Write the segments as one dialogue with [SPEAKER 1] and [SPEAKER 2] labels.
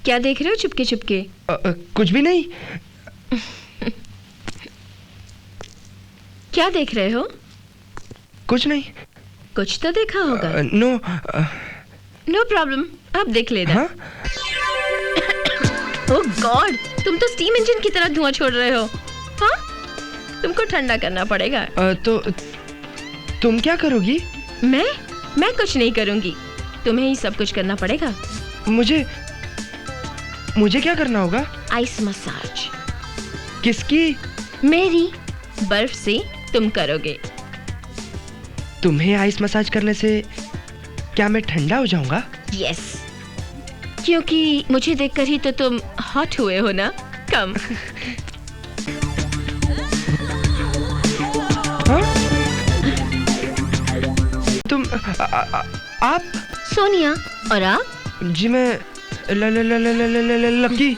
[SPEAKER 1] क्या देख रहे हो चुपके चुपके?
[SPEAKER 2] कुछ भी नहीं।
[SPEAKER 1] क्या देख रहे हो?
[SPEAKER 2] कुछ नहीं।
[SPEAKER 1] कुछ तो देखा होगा। नो प्रॉब्लम, आप देख लेना।
[SPEAKER 2] हाँ?
[SPEAKER 1] ओह गॉड, तुम तो स्टीम इंजन की तरह धुआं छोड़ रहे हो। हाँ, तुमको ठंडा करना पड़ेगा।
[SPEAKER 2] तो तुम क्या करोगी?
[SPEAKER 1] मैं कुछ नहीं करूंगी, तुम्हें ही सब कुछ करना पड़ेगा।
[SPEAKER 2] मुझे क्या करना होगा?
[SPEAKER 1] Ice massage.
[SPEAKER 2] किसकी?
[SPEAKER 1] मेरी। बर्फ से तुम करोगे।
[SPEAKER 2] तुम्हें आइस मसाज करने से क्या मैं ठंडा हो जाऊंगा?
[SPEAKER 1] यस, क्योंकि मुझे देखकर ही तो तुम हॉट हुए हो ना। कम।
[SPEAKER 2] हाँ? तुम आप?
[SPEAKER 1] सोनिया। और आप?
[SPEAKER 2] जी मैं लकी।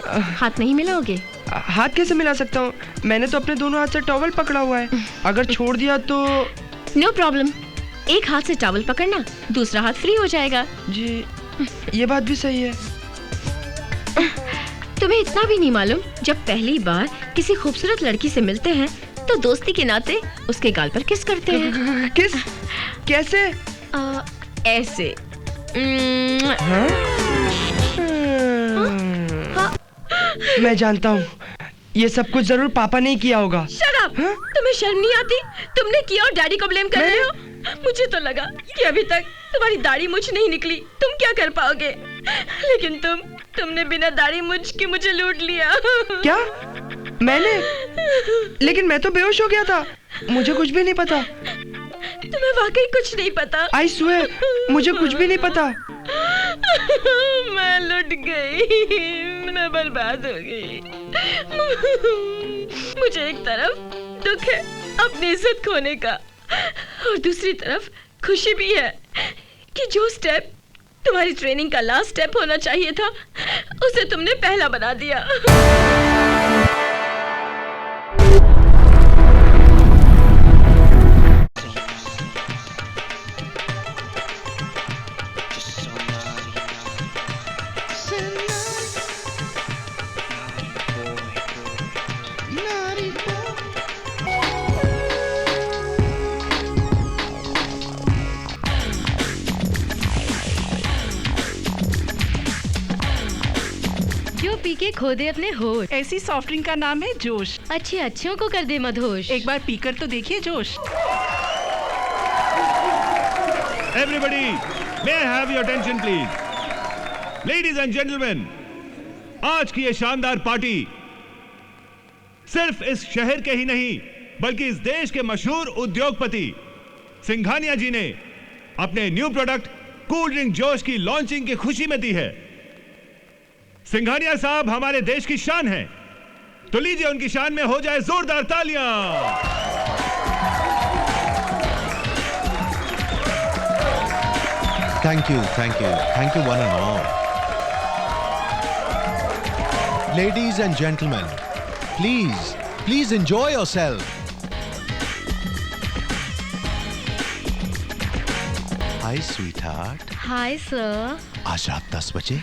[SPEAKER 1] हाथ नहीं मिलाओगे?
[SPEAKER 2] हाथ कैसे मिला सकता हूँ? मैंने तो अपने दोनों हाथ से टॉवल पकड़ा हुआ है। अगर छोड़ दिया तो?
[SPEAKER 1] नो प्रॉब्लम, एक हाथ से टॉवल पकड़ना, दूसरा हाथ फ्री हो जाएगा।
[SPEAKER 2] जी ये बात भी सही है।
[SPEAKER 1] तुम्हें इतना भी नहीं मालूम, जब पहली बार किसी खूबसूरत लड़की से मिलते हैं तो दोस्ती के नाते उसके गाल पर किस करते हैं।
[SPEAKER 2] किस? कैसे?
[SPEAKER 1] ऐसे।
[SPEAKER 2] हाँ? मैं जानता हूँ, ये सब कुछ जरूर पापा ने किया होगा।
[SPEAKER 1] Shut up! तुम्हें शर्म नहीं आती? तुमने किया और डैडी को ब्लेम कर रहे हो। मुझे तो लगा कि अभी तक तुम्हारी दाढ़ी मूंछ नहीं निकली, तुम क्या कर पाओगे, लेकिन तुमने बिना दाढ़ी मूंछ के मुझे लूट लिया।
[SPEAKER 2] क्या? मैंने? लेकिन मैं तो बेहोश हो गया था, मुझे कुछ भी नहीं पता।
[SPEAKER 1] तुम्हें वाकई कुछ नहीं पता?
[SPEAKER 2] आई स्वेयर, मुझे कुछ भी नहीं पता।
[SPEAKER 1] मैं लुट गई, मैं बर्बाद हो गई। मुझे एक तरफ दुख है अपनी इज्जत खोने का, और दूसरी तरफ खुशी भी है कि जो स्टेप तुम्हारी ट्रेनिंग का लास्ट स्टेप होना चाहिए था, उसे तुमने पहला बना दिया। पी के खो दे अपने होश।
[SPEAKER 3] ऐसी सॉफ्ट ड्रिंक का नाम है जोश।
[SPEAKER 1] अच्छे अच्छों को कर दे मदहोश।
[SPEAKER 3] एक बार पीकर तो देखिए जोश।
[SPEAKER 4] Everybody, may I have your attention please? Ladies and gentlemen, आज की ये शानदार पार्टी सिर्फ इस शहर के ही नहीं बल्कि इस देश के मशहूर उद्योगपति सिंघानिया जी ने अपने न्यू प्रोडक्ट कूल ड्रिंक जोश की लॉन्चिंग की खुशी में दी है। सिंघानिया साहब हमारे देश की शान है, तो लीजिए उनकी शान में हो जाए जोरदार तालियां।
[SPEAKER 5] Thank you one and all. Ladies and gentlemen, please enjoy yourself. Hi sweetheart.
[SPEAKER 1] Hi sir.
[SPEAKER 5] आज रात 10 बजे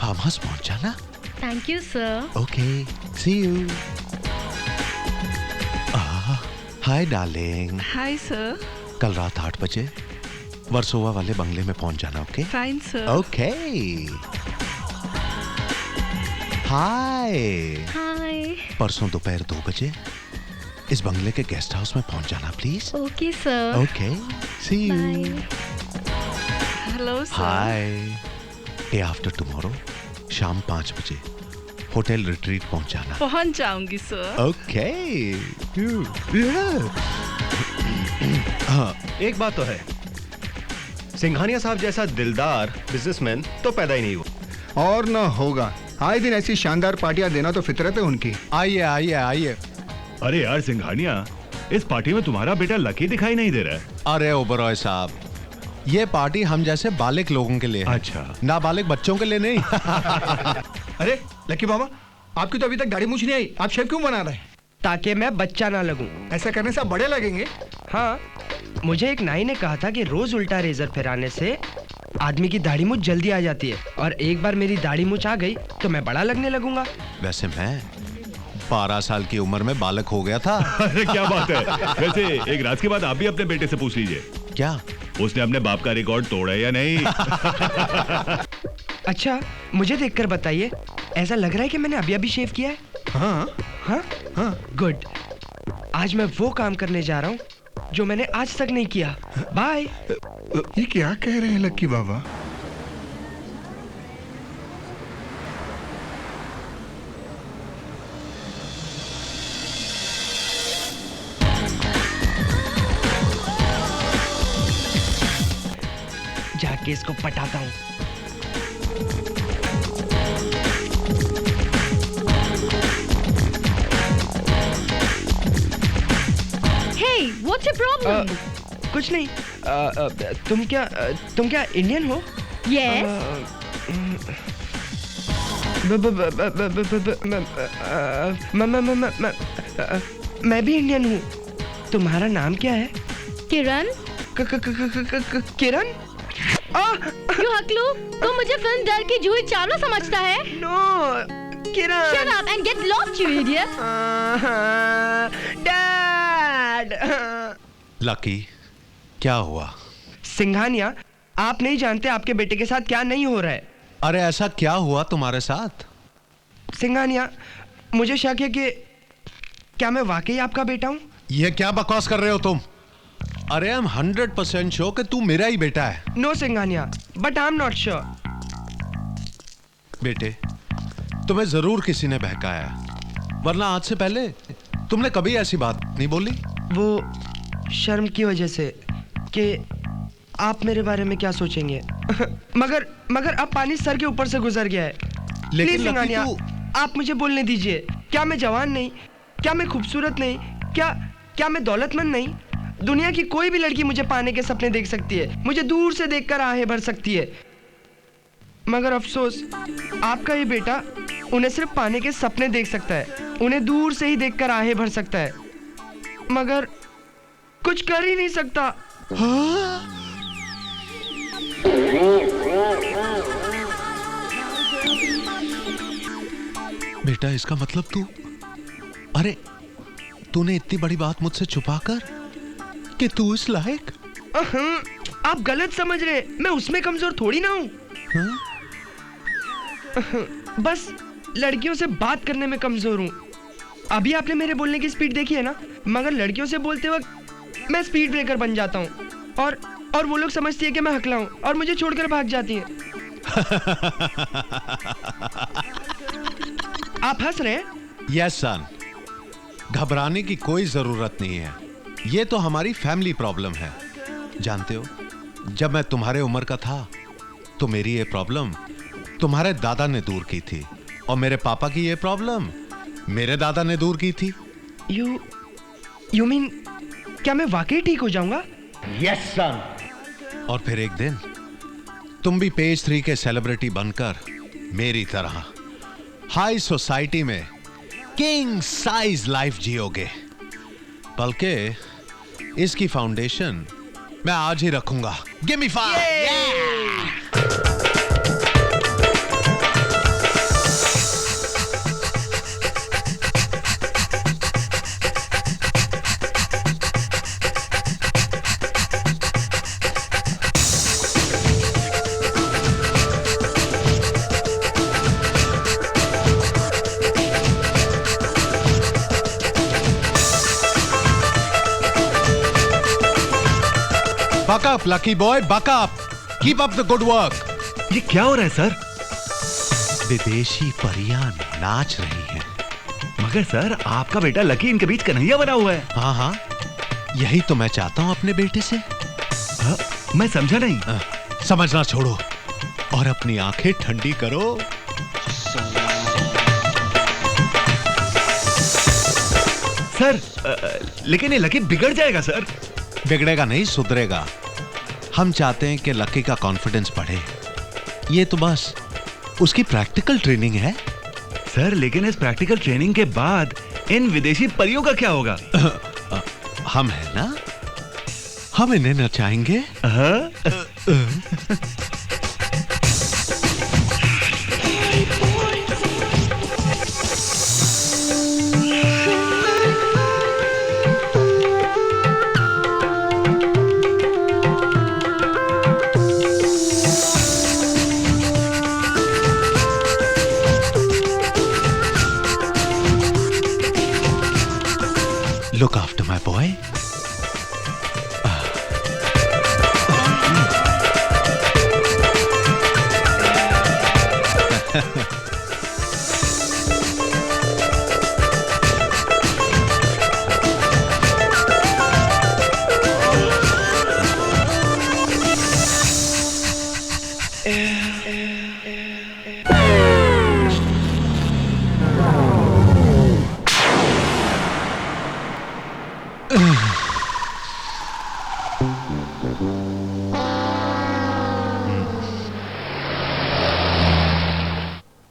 [SPEAKER 5] फार्म हाउस पहुंच जाना।
[SPEAKER 1] Thank you sir.
[SPEAKER 5] Okay, see you. Hi darling.
[SPEAKER 3] Hi sir.
[SPEAKER 5] कल रात 8 बजे वर्सोवा वाले बंगले में पहुंच जाना। ओके?
[SPEAKER 3] Fine sir.
[SPEAKER 5] ओके। हाय।
[SPEAKER 1] हाय।
[SPEAKER 5] परसों दोपहर 2 बजे इस बंगले के गेस्ट हाउस में पहुंच जाना please.
[SPEAKER 1] Okay sir.
[SPEAKER 5] Okay, see you.
[SPEAKER 3] Hello sir.
[SPEAKER 5] Hi. Day after tomorrow शाम 5 बजे होटल रिट्रीट पहुंच जाना।
[SPEAKER 3] पहुंच जाऊंगी सर।
[SPEAKER 5] ओके।
[SPEAKER 6] हाँ, एक बात तो है, सिंघानिया साहब जैसा दिलदार बिजनेसमैन तो पैदा ही नहीं हुआ
[SPEAKER 7] और ना होगा। आए दिन ऐसी शानदार पार्टियां देना तो फितरत है उनकी।
[SPEAKER 5] आइए आइए आइए।
[SPEAKER 4] अरे यार सिंघानिया, इस पार्टी में तुम्हारा बेटा लकी दिखाई नहीं दे रहा है।
[SPEAKER 5] अरे ओबरॉय साहब, ये पार्टी हम जैसे बालिग लोगों के लिए है।
[SPEAKER 4] अच्छा।
[SPEAKER 5] नाबालिग बच्चों के लिए नहीं।
[SPEAKER 7] अरे लकी बाबा, आपकी तो अभी तक दाढ़ी मूंछ नहीं आई, आप शेव क्यों बना रहे हैं?
[SPEAKER 2] ताकि मैं बच्चा ना लगूं।
[SPEAKER 7] ऐसा करने से आप बड़े लगेंगे।
[SPEAKER 2] हाँ, मुझे एक नाई ने कहा था कि रोज उल्टा रेजर फिराने से आदमी की दाढ़ी मूंछ जल्दी आ जाती है, और एक बार मेरी दाढ़ी मूंछ आ गई तो मैं बड़ा लगने लगूंगा।
[SPEAKER 5] वैसे मैं 12 साल की उम्र में बालक हो गया था।
[SPEAKER 4] अरे क्या बात है। वैसे एक राज की बात आप भी अपने बेटे से पूछ लीजिए,
[SPEAKER 5] क्या?
[SPEAKER 4] उसने अपने बाप का रिकॉर्ड तोड़ा या नहीं।
[SPEAKER 2] अच्छा, मुझे देखकर बताइए, ऐसा लग रहा है कि मैंने अभी अभी शेव किया है।
[SPEAKER 7] हाँ
[SPEAKER 2] हाँ
[SPEAKER 7] हाँ।
[SPEAKER 2] गुड। आज मैं वो काम करने जा रहा हूँ जो मैंने आज तक नहीं किया। बाय।
[SPEAKER 7] ये क्या कह रहे हैं लक्की बाबा?
[SPEAKER 2] जाके इसको पटाता हूँ।
[SPEAKER 1] Hey, what's your problem?
[SPEAKER 2] कुछ नहीं। तुम क्या इंडियन हो?
[SPEAKER 1] Yes.
[SPEAKER 2] मैं भी इंडियन हूँ। तुम्हारा नाम क्या है?
[SPEAKER 1] किरण,
[SPEAKER 2] किरण?
[SPEAKER 1] क्यों हकलू? तू मुझे फिल्म डर की जूही चावला समझता है?
[SPEAKER 2] No, Kiran.
[SPEAKER 1] Shut up and get lost, you idiot.
[SPEAKER 2] Dad.
[SPEAKER 5] Lucky, क्या हुआ?
[SPEAKER 2] सिंघानिया, आप नहीं जानते आपके बेटे के साथ क्या नहीं हो रहा है।
[SPEAKER 5] अरे ऐसा क्या हुआ तुम्हारे साथ?
[SPEAKER 2] सिंघानिया, मुझे शक है कि क्या मैं वाकई आपका बेटा हूँ?
[SPEAKER 5] ये क्या बकवास कर रहे हो तुम? अरे आई एम 100% श्योर कि तू मेरा ही बेटा है।
[SPEAKER 2] No Singhania, but I am not sure.
[SPEAKER 5] बेटे, तुम्हें जरूर किसी ने बहकाया, वरना आज से पहले तुमने कभी ऐसी बात नहीं बोली।
[SPEAKER 2] वो शर्म की वजह से कि आप मेरे बारे में क्या सोचेंगे। मगर अब पानी सर के ऊपर से गुजर गया है।
[SPEAKER 5] लेकिन
[SPEAKER 2] प्लीज सिंघानिया, आप मुझे बोलने दीजिए। क्या मैं जवान नहीं? क्या मैं खूबसूरत नहीं? क्या मैं दौलतमंद नहीं? दुनिया की कोई भी लड़की मुझे पाने के सपने देख सकती है, मुझे दूर से देखकर आहें भर सकती है। मगर अफसोस, आपका ये बेटा उन्हें सिर्फ पाने के सपने देख सकता है, उन्हें दूर से ही देखकर आहें भर सकता है, मगर कुछ कर ही नहीं सकता।
[SPEAKER 5] बेटा, इसका मतलब अरे तूने इतनी बड़ी बात मुझसे छुपाकर कि तू इस लायक?
[SPEAKER 2] आप गलत समझ रहे, मैं उसमें कमजोर थोड़ी ना हूँ। बस लड़कियों से बात करने में कमजोर हूँ। अभी आपने मेरे बोलने की स्पीड देखी है ना, मगर लड़कियों से बोलते वक्त मैं स्पीड ब्रेकर बन जाता हूँ, और वो लोग समझती है कि मैं हकला हूँ और मुझे छोड़कर भाग जाती है। आप हंस रहे हैं?
[SPEAKER 5] यस सन, घबराने की कोई जरूरत नहीं है। ये तो हमारी फैमिली प्रॉब्लम है। जानते हो, जब मैं तुम्हारे उम्र का था तो मेरी ये प्रॉब्लम तुम्हारे दादा ने दूर की थी, और मेरे पापा की ये प्रॉब्लम मेरे दादा ने दूर की थी।
[SPEAKER 2] यू मीन, क्या मैं वाकई ठीक हो जाऊंगा?
[SPEAKER 6] यस सन।
[SPEAKER 5] और फिर एक दिन तुम भी पेज 3 के सेलिब्रिटी बनकर मेरी तरह हाई सोसाइटी में किंग साइज लाइफ जियोगे। बल्कि इसकी फाउंडेशन मैं आज ही रखूंगा। Give me 5। Buck up, lucky boy, buck up. Keep up the good work.
[SPEAKER 4] ये क्या हो रहा है सर?
[SPEAKER 5] विदेशी परियां नाच रही हैं।
[SPEAKER 4] मगर सर, आपका बेटा लकी इनके बीच कन्हैया बना हुआ है।
[SPEAKER 5] हाँ हाँ, यही तो मैं चाहता हूँ अपने बेटे से।
[SPEAKER 4] मैं समझा नहीं।
[SPEAKER 5] समझना छोड़ो और अपनी आंखें ठंडी करो।
[SPEAKER 4] सर, लेकिन ये लकी बिगड़ जाएगा सर।
[SPEAKER 5] बिगड़ेगा नहीं, सुधरेगा। हम चाहते हैं कि लकी का कॉन्फिडेंस बढ़े। ये तो बस उसकी प्रैक्टिकल ट्रेनिंग है।
[SPEAKER 4] सर, लेकिन इस प्रैक्टिकल ट्रेनिंग के बाद इन विदेशी परियों का क्या होगा?
[SPEAKER 5] हम है ना, हम इन्हें नचाएंगे। Look after my boy.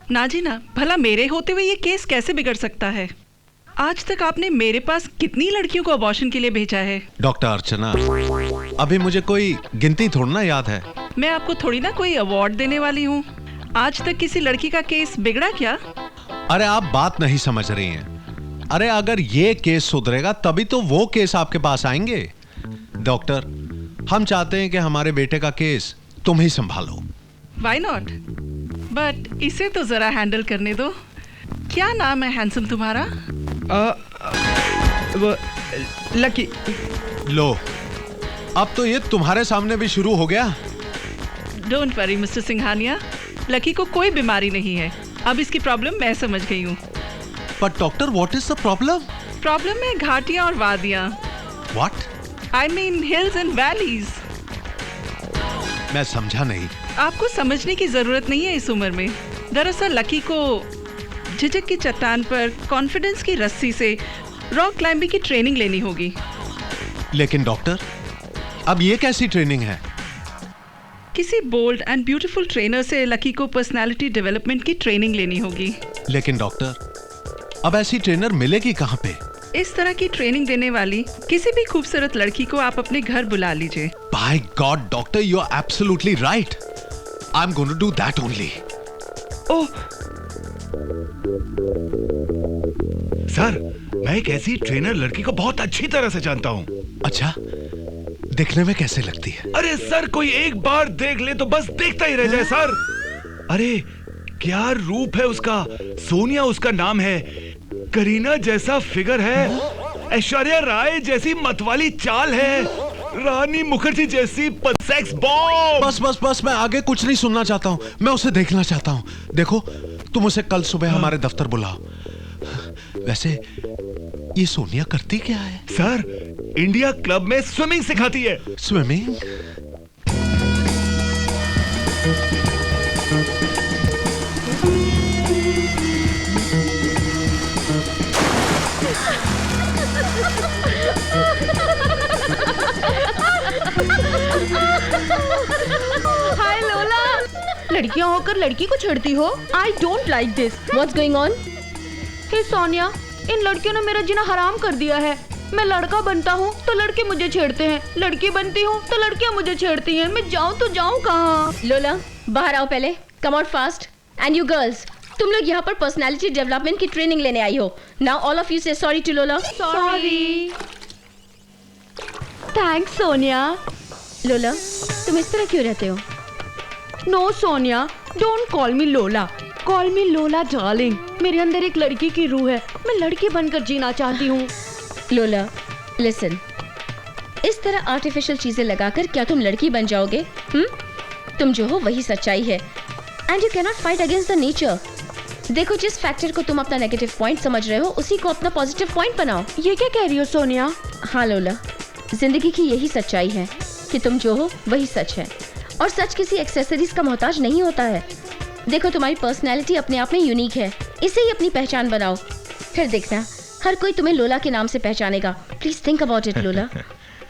[SPEAKER 3] ना जी ना, भला मेरे होते हुए ये केस कैसे बिगड़ सकता है? आज तक आपने मेरे पास कितनी लड़कियों को अबॉर्शन के लिए भेजा है?
[SPEAKER 5] डॉक्टर अर्चना, अभी मुझे कोई गिनती थोड़ी ना याद है।
[SPEAKER 3] मैं आपको थोड़ी ना कोई अवार्ड देने वाली हूँ। आज तक किसी लड़की का केस बिगड़ा क्या?
[SPEAKER 5] अरे आप बात नहीं समझ रही हैं। अरे अगर ये केस सुधरेगा तभी तो वो केस आपके पास आएंगे। डॉक्टर, हम चाहते हैं कि हमारे बेटे का केस तुम ही संभालो।
[SPEAKER 3] Why not? बट इसे तो जरा हैंडल करने दो। क्या नाम है हैंडसम तुम्हारा?
[SPEAKER 2] वो लकी।
[SPEAKER 5] लो, अब तो ये तुम्हारे सामने भी शुरू हो गया।
[SPEAKER 3] Don't worry mister Singhania, lucky को कोई बीमारी नहीं है। अब इसकी प्रॉब्लम मैं समझ गई हूँ।
[SPEAKER 5] But doctor, what is the problem?
[SPEAKER 3] Problem है घाटियाँ और वादियाँ।
[SPEAKER 5] What?
[SPEAKER 3] I mean hills and valleys.
[SPEAKER 5] मैं समझा नहीं।
[SPEAKER 3] आपको समझने की जरूरत नहीं है इस उम्र में। दरअसल लकी को झिझक की चट्टान पर कॉन्फिडेंस की रस्सी से रॉक क्लाइंबिंग की ट्रेनिंग लेनी होगी।
[SPEAKER 5] लेकिन डॉक्टर, अब ये कैसी ट्रेनिंग है?
[SPEAKER 3] किसी बोल्ड एंड ब्यूटीफुल ट्रेनर से लकी को पर्सनालिटी डेवलपमेंट की ट्रेनिंग लेनी होगी।
[SPEAKER 5] लेकिन डॉक्टर, अब ऐसी ट्रेनर मिलेगी कहाँ पे?
[SPEAKER 3] इस तरह की ट्रेनिंग देने वाली किसी भी खूबसूरत लड़की को आप अपने घर बुला लीजिए।
[SPEAKER 5] By God, doctor, you are absolutely right. I'm going to do that only.
[SPEAKER 2] Oh,
[SPEAKER 4] sir, मैं एक ऐसी ट्रेनर लड़की को बहुत अच्छी तरह से जानता हूँ।
[SPEAKER 5] अच्छा, दिखने में कैसे लगती है?
[SPEAKER 4] अरे सर, कोई एक बार देख ले तो बस देखता ही रह जाए सर। अरे क्या रूप है उसका। सोनिया उसका नाम है। करीना जैसा फिगर है। ऐश्वर्या राय जैसी मतवाली चाल है। रानी मुखर्जी जैसी सेक्स बॉम्ब।
[SPEAKER 5] बस बस बस, मैं आगे कुछ नहीं सुनना चाहता हूँ। मैं उसे देखना चाहता हूँ। देखो, तुम उसे कल सुबह हमारे दफ्तर बुलाओ। वैसे ये सोनिया करती क्या है?
[SPEAKER 4] सर, इंडिया क्लब में स्विमिंग सिखाती है।
[SPEAKER 5] स्विमिंग?
[SPEAKER 1] हाय लोला, लड़कियां होकर लड़की को छेड़ती हो। I don't like this. What's going on? Hey Sonia, इन लड़कियों ने मेरा जीना हराम कर दिया है। मैं लड़का बनता हूँ तो लड़के मुझे छेड़ते हैं, लड़की बनती हूँ तो लड़कियाँ मुझे छेड़ती हैं। मैं जाऊँ तो जाऊँ कहाँ? लोला, बाहर आओ पहले। Come out fast. And you girls, तुम लोग यहाँ पर पर्सनालिटी डेवलपमेंट की ट्रेनिंग लेने आई हो। Now all of you say sorry to Lola. Sorry. Thanks Sonia. Lola, तुम इस तरह क्यों रहते हो? No Sonia, don't call me Lola, call me लोला डार्लिंग। मेरे अंदर एक लड़की की रूह है, मैं लड़की बनकर जीना चाहती हूँ। लोला, लिसन, इस तरह आर्टिफिशियल चीजें लगाकर क्या तुम लड़की बन जाओगे? तुम जो हो वही सच्चाई है। And you cannot fight against the nature. देखो, जिस फैक्टर को तुम अपना नेगेटिव पॉइंट समझ रहे हो उसी को अपना पॉजिटिव पॉइंट बनाओ। ये क्या कह रही हो सोनिया? हाँ लोला, जिंदगी की यही सच्चाई है कि तुम जो हो वही सच है, और सच किसी एक्सेसरीज का मोहताज नहीं होता है। देखो, तुम्हारी पर्सनैलिटी अपने आप में यूनिक है, इसे ही अपनी पहचान बनाओ, फिर देखना हर कोई तुम्हें लोला के नाम से पहचानेगा। प्लीज थिंक अबाउट इट लोला।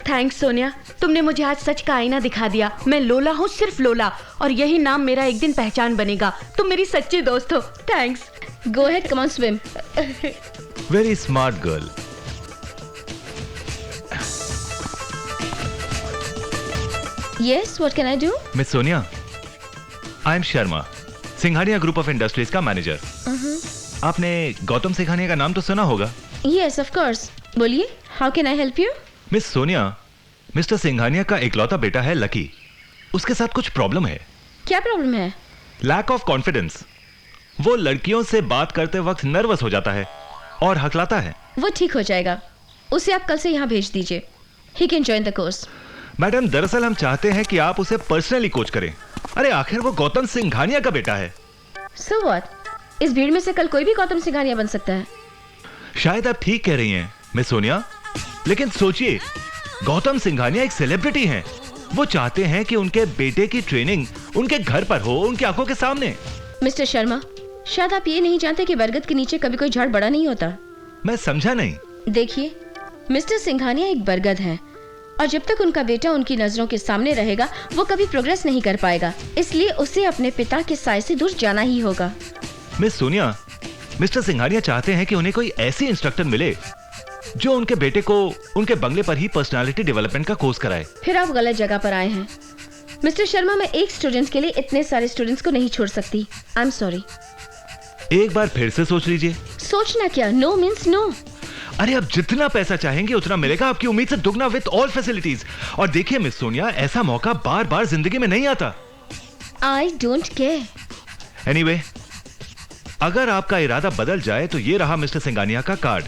[SPEAKER 1] थैंक्स सोनिया, तुमने मुझे आज सच का आईना दिखा दिया। मैं लोला हूँ, सिर्फ लोला, और यही नाम मेरा एक दिन पहचान बनेगा। तुम मेरी सच्ची दोस्त हो। Thanks. Go ahead, come on swim.
[SPEAKER 8] Very smart girl.
[SPEAKER 1] Yes, what can I do?
[SPEAKER 8] Miss Sonia, I am Sharma, Singhania group of industries का मैनेजर। आपने गौतम सिंघानिया का नाम तो सुना होगा?
[SPEAKER 1] Yes, of course. बोलिए, how can I help you?
[SPEAKER 8] Miss Sonia, mister Singhania का इकलौता बेटा है लकी। उसके साथ कुछ प्रॉब्लम है।
[SPEAKER 1] क्या प्रॉब्लम है?
[SPEAKER 8] Lack of confidence. वो लड़कियों से बात करते वक्त नर्वस हो जाता है और हकलाता है।
[SPEAKER 1] वो ठीक हो जाएगा। उसे आप कल से यहाँ भेज दीजिए। He can join the course.
[SPEAKER 8] Madam, दरअसल हम चाहते हैं कि आप उसे पर्सनली कोच करें। अरे आखिर वो गौतम सिंघानिया का बेटा है।
[SPEAKER 1] So what? इस भीड़ में से कल कोई भी गौतम सिंघानिया बन सकता है।
[SPEAKER 8] शायद आप ठीक कह रही हैं मिस सोनिया, लेकिन सोचिए, गौतम सिंघानिया एक सेलिब्रिटी हैं। वो चाहते हैं कि उनके बेटे की ट्रेनिंग उनके घर पर हो, उनकी आंखों के सामने।
[SPEAKER 1] मिस्टर शर्मा, शायद आप ये नहीं जानते कि बरगद के नीचे कभी कोई झाड़ बड़ा नहीं होता।
[SPEAKER 8] मैं समझा नहीं।
[SPEAKER 1] देखिए, मिस्टर सिंघानिया एक बरगद हैं और जब तक उनका बेटा उनकी नजरों के सामने रहेगा वो कभी प्रोग्रेस नहीं कर पाएगा। इसलिए उसे अपने पिता के साए से दूर जाना ही होगा।
[SPEAKER 8] मिस सोनिया, मिस्टर सिंघानिया चाहते हैं कि उन्हें कोई ऐसी इंस्ट्रक्टर मिले जो उनके बेटे को उनके बंगले पर ही पर्सनालिटी डेवलपमेंट का कोर्स कराए।
[SPEAKER 1] फिर आप गलत जगह पर आए हैं मिस्टर शर्मा। मैं एक स्टूडेंट के लिए इतने सारे स्टूडेंट्स को नहीं छोड़ सकती। I am sorry.
[SPEAKER 8] एक बार फिर से सोच लीजिए।
[SPEAKER 1] सोचना क्या? No means no.
[SPEAKER 8] अरे आप जितना पैसा चाहेंगे उतना मिलेगा, आपकी उम्मीद से दुगना विद ऑल फैसिलिटीज। और देखिए मिस सोनिया, ऐसा मौका बार बार जिंदगी में नहीं आता।
[SPEAKER 1] I don't care.
[SPEAKER 8] एनीवे, अगर आपका इरादा बदल जाए तो ये रहा मिस्टर सिंघानिया का कार्ड।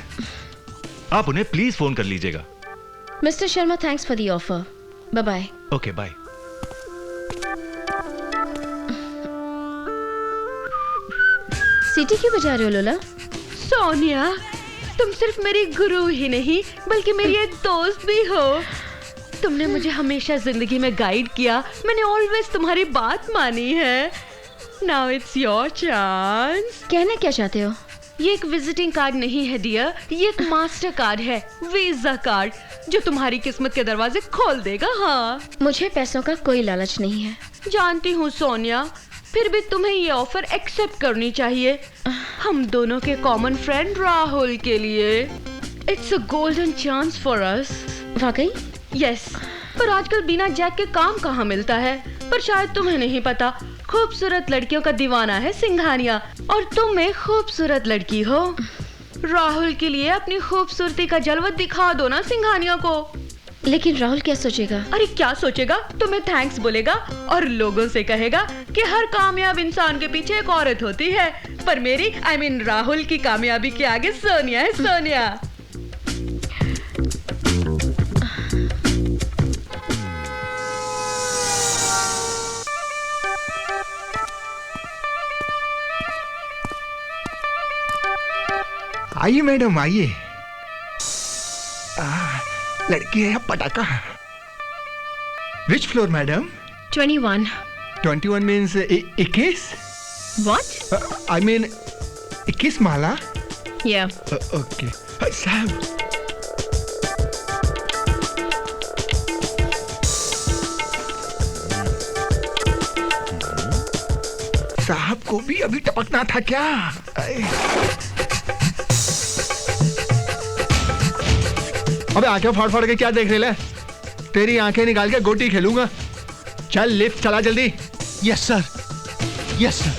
[SPEAKER 8] आप उन्हें प्लीज फोन कर लीजिएगा।
[SPEAKER 1] Mister Sharma, thanks for the offer. Bye bye.
[SPEAKER 8] Okay bye.
[SPEAKER 1] सीटी क्यों बजा रहे हो लोला?
[SPEAKER 9] सोनिया, तुम सिर्फ मेरी गुरु ही नहीं बल्कि मेरी एक दोस्त भी हो। तुमने मुझे हमेशा जिंदगी में गाइड किया। मैंने ऑलवेज तुम्हारी बात मानी है। Now it's your chance.
[SPEAKER 1] कहना क्या चाहते हो?
[SPEAKER 9] ये एक विजिटिंग कार्ड नहीं है डियर, ये एक मास्टर कार्ड है, वीजा कार्ड, जो तुम्हारी किस्मत के दरवाजे खोल देगा। हाँ,
[SPEAKER 1] मुझे पैसों का कोई लालच नहीं है।
[SPEAKER 9] जानती हूँ सोनिया, फिर भी तुम्हें ये ऑफर एक्सेप्ट करनी चाहिए हम दोनों के कॉमन फ्रेंड राहुल के लिए। It's a golden chance for us.
[SPEAKER 1] वाकई?
[SPEAKER 9] यस, पर आजकल बिना जैक के काम कहाँ मिलता है। पर शायद तुम्हें नहीं पता, खूबसूरत लड़कियों का दीवाना है सिंघानिया, और तुम एक खूबसूरत लड़की हो। राहुल के लिए अपनी खूबसूरती का जलवा दिखा दो ना सिंघानिया को।
[SPEAKER 1] लेकिन राहुल क्या सोचेगा?
[SPEAKER 9] अरे क्या सोचेगा? तुम्हें थैंक्स बोलेगा और लोगों से कहेगा कि हर कामयाब इंसान के पीछे एक औरत होती है, पर मेरी I mean राहुल की कामयाबी के आगे सोनिया है। सोनिया,
[SPEAKER 7] आइए मैडम, आइए। लड़की है या पटाखा? विच floor madam?
[SPEAKER 1] 21.
[SPEAKER 7] 21 means 21?
[SPEAKER 1] What?
[SPEAKER 7] I mean 21 Mala?
[SPEAKER 1] Yeah.
[SPEAKER 7] Okay साहब, साहब को भी अभी टपकना था क्या? अबे आंखें फाड़ फाड़ के क्या देख रहे ले? तेरी आंखें निकाल के गोटी खेलूंगा। चल लिफ्ट चला जल्दी।
[SPEAKER 5] Yes sir, yes sir.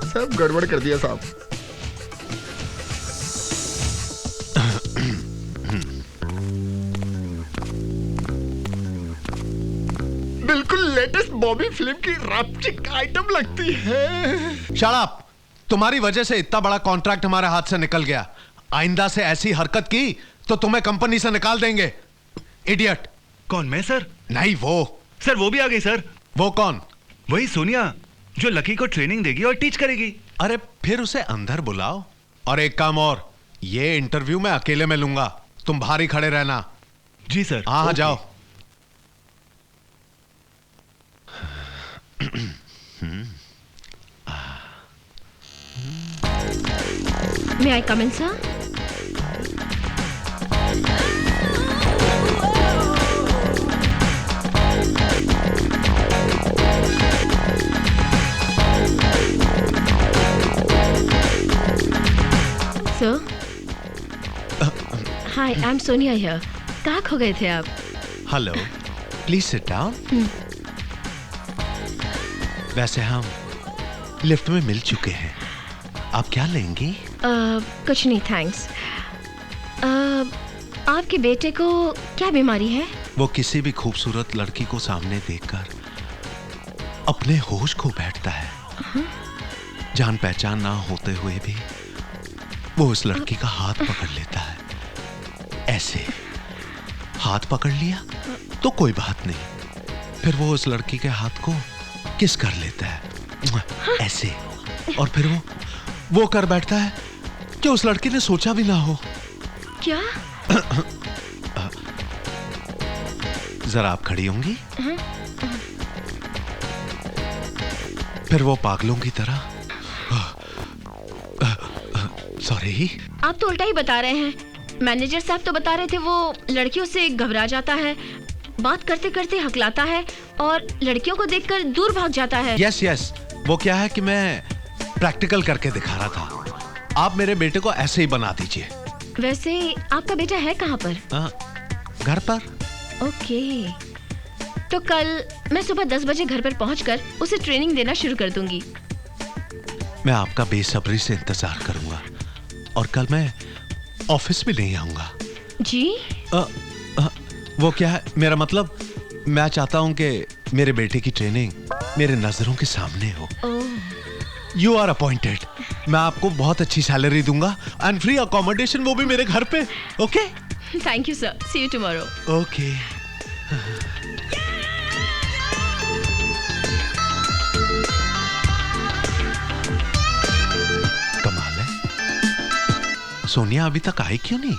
[SPEAKER 7] सब गड़बड़ कर दिया साहब। बिल्कुल लेटेस्ट बॉबी फिल्म की रैपचिक आइटम लगती है।
[SPEAKER 5] Shut up! तुम्हारी वजह से इतना बड़ा कॉन्ट्रैक्ट हमारे हाथ से निकल गया। आइंदा से ऐसी हरकत की तो तुम्हें कंपनी से निकाल देंगे। इडियट!
[SPEAKER 8] कौन, मैं सर?
[SPEAKER 5] नहीं, वो।
[SPEAKER 8] सर वो भी आ गई सर।
[SPEAKER 5] वो कौन?
[SPEAKER 8] वही सोनिया, जो लकी को ट्रेनिंग देगी और टीच करेगी।
[SPEAKER 5] अरे फिर उसे अंदर बुलाओ। और एक काम और, ये इंटरव्यू मैं अकेले में लूंगा, तुम बाहर ही खड़े रहना।
[SPEAKER 8] जी सर।
[SPEAKER 5] हाँ जाओ।
[SPEAKER 1] May I come in, sir? Sir? Hi, I'm Sonia here. कहाँ खो गए थे आप?
[SPEAKER 5] Hello, please sit down. वैसे हम लिफ्ट में मिल चुके हैं, आप क्या लेंगी?
[SPEAKER 1] कुछ नहीं थैंक्स। आपके बेटे को क्या बीमारी है?
[SPEAKER 5] वो किसी भी खूबसूरत लड़की को सामने देखकर अपने होश खो बैठता है। जान पहचान ना होते हुए भी वो उस लड़की का हाथ पकड़ लेता है, ऐसे। हाथ पकड़ लिया तो कोई बात नहीं, फिर वो उस लड़की के हाथ को किस कर लेता है, ऐसे। और फिर वो कर बैठता है कि उस लड़की ने सोचा भी ना हो।
[SPEAKER 1] क्या?
[SPEAKER 5] जरा आप खड़ी होंगी। फिर वो पागलों की तरह, सॉरी,
[SPEAKER 1] आप तो उल्टा ही बता रहे हैं। मैनेजर साहब तो बता रहे थे वो लड़कियों से घबरा जाता है, बात करते करते हकलाता है और लड़कियों को देखकर दूर भाग जाता है।
[SPEAKER 5] यस, वो क्या है कि मैं प्रैक्टिकल करके दिखा रहा था। आप मेरे बेटे को ऐसे ही बना दीजिए।
[SPEAKER 1] वैसे आपका बेटा है कहाँ पर?
[SPEAKER 5] घर पर।
[SPEAKER 1] ओके, तो कल मैं सुबह 10 बजे घर पर पहुंचकर उसे ट्रेनिंग देना शुरू कर दूंगी।
[SPEAKER 5] मैं आपका बेसब्री से इंतजार करूंगा और कल मैं ऑफिस भी नहीं आऊंगा।
[SPEAKER 1] जी?
[SPEAKER 5] वो क्या है, मेरा मतलब मैं चाहता हूं कि मेरे बेटे की ट्रेनिंग मेरे नजरों के सामने हो। You are appointed. मैं आपको बहुत अच्छी सैलरी दूंगा एंड फ्री अकोमोडेशन, वो भी मेरे घर पे। Okay?
[SPEAKER 1] Thank you sir, see you tomorrow.
[SPEAKER 5] Okay. कमाल है, सोनिया अभी तक आई क्यों नहीं?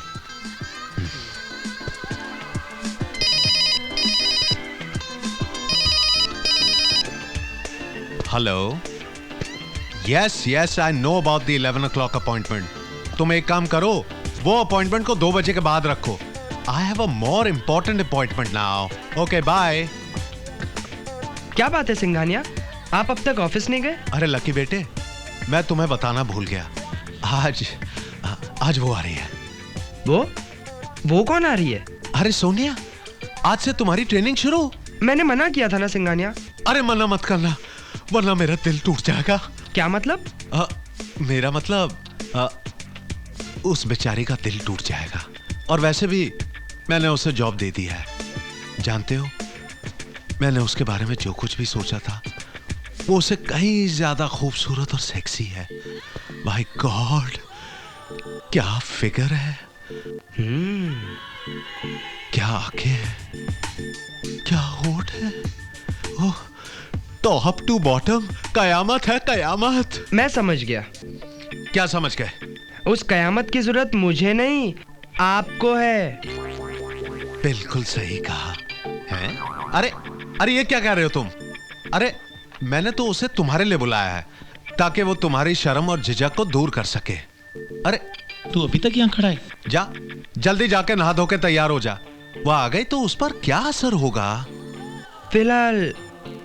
[SPEAKER 5] Hello. Yes, I know about the 11 o'clock appointment. तुम एक काम करो, वो अपॉइंटमेंट को 2 बजे के बाद रखो। I have a more important appointment now. Okay, bye.
[SPEAKER 2] क्या बात है सिंघानिया, आप अब तक ऑफिस नहीं गए?
[SPEAKER 5] अरे लकी बेटे, मैं तुम्हें बताना भूल गया। आज वो आ रही है।
[SPEAKER 2] वो कौन आ रही है?
[SPEAKER 5] अरे सोनिया, आज से तुम्हारी ट्रेनिंग शुरू।
[SPEAKER 2] मैंने मना किया था ना सिंघानिया।
[SPEAKER 5] अरे मना मत करना, वरना मेरा दिल टूट जाएगा।
[SPEAKER 2] क्या मतलब?
[SPEAKER 5] मेरा मतलब उस बेचारी का दिल टूट जाएगा। और वैसे भी मैंने उसे जॉब दे दी है। जानते हो, मैंने उसके बारे में जो कुछ भी सोचा था वो उससे कहीं ज्यादा खूबसूरत और सेक्सी है। माय गॉड, क्या फिगर है, क्या आंखें हैं, क्या होठ है, ओह, टॉप टू बॉटम कयामत है, कयामत।
[SPEAKER 2] मैं समझ गया।
[SPEAKER 5] क्या समझ गए?
[SPEAKER 2] उस कयामत की जरूरत मुझे नहीं, आपको है।
[SPEAKER 5] बिल्कुल सही कहा है। अरे ये क्या कह रहे हो तुम? अरे मैंने तो उसे तुम्हारे लिए बुलाया है ताकि वो तुम्हारी शर्म और झिझक को दूर कर सके। अरे
[SPEAKER 10] तू अभी तक यहाँ खड़ा है?
[SPEAKER 5] जा, जल्दी जाके नहा धो के तैयार हो जा। वो आ गई तो उस पर क्या असर होगा?
[SPEAKER 2] फिलहाल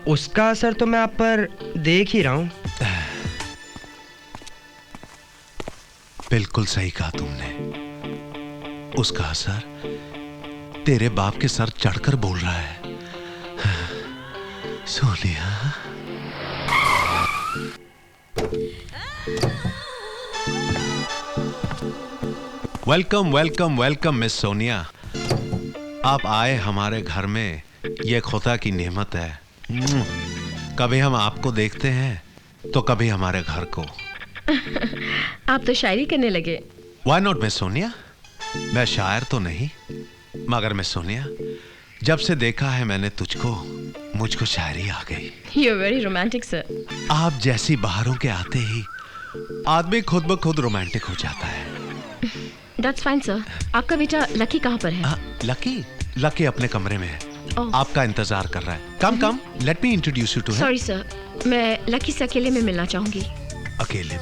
[SPEAKER 2] उसका असर तो मैं आप पर देख ही रहा हूं।
[SPEAKER 5] बिल्कुल सही कहा तुमने। उसका असर तेरे बाप के सर चढ़कर बोल रहा है। Sonia, welcome welcome welcome miss Sonia. आप आए हमारे घर में, ये खुदा की नेमत है। कभी हम आपको देखते हैं तो कभी हमारे घर को।
[SPEAKER 1] आप तो शायरी करने लगे।
[SPEAKER 5] Why not miss Sonia? मैं शायर तो नहीं, मगर मिस सोनिया, जब से देखा है मैंने तुझको, मुझको शायरी आ गई।
[SPEAKER 1] You are very romantic, sir.
[SPEAKER 5] आप जैसी बाहरों के आते ही आदमी खुद ब खुद रोमांटिक हो जाता है।
[SPEAKER 1] That's fine, sir. आपका बेटा लकी कहाँ पर है?
[SPEAKER 5] लकी अपने कमरे में है। आपका इंतजार कर रहा है। Come, let me introduce you to him.
[SPEAKER 1] Sorry sir, मैं लकी से अकेले में मिलना चाहूंगी।
[SPEAKER 5] अकेले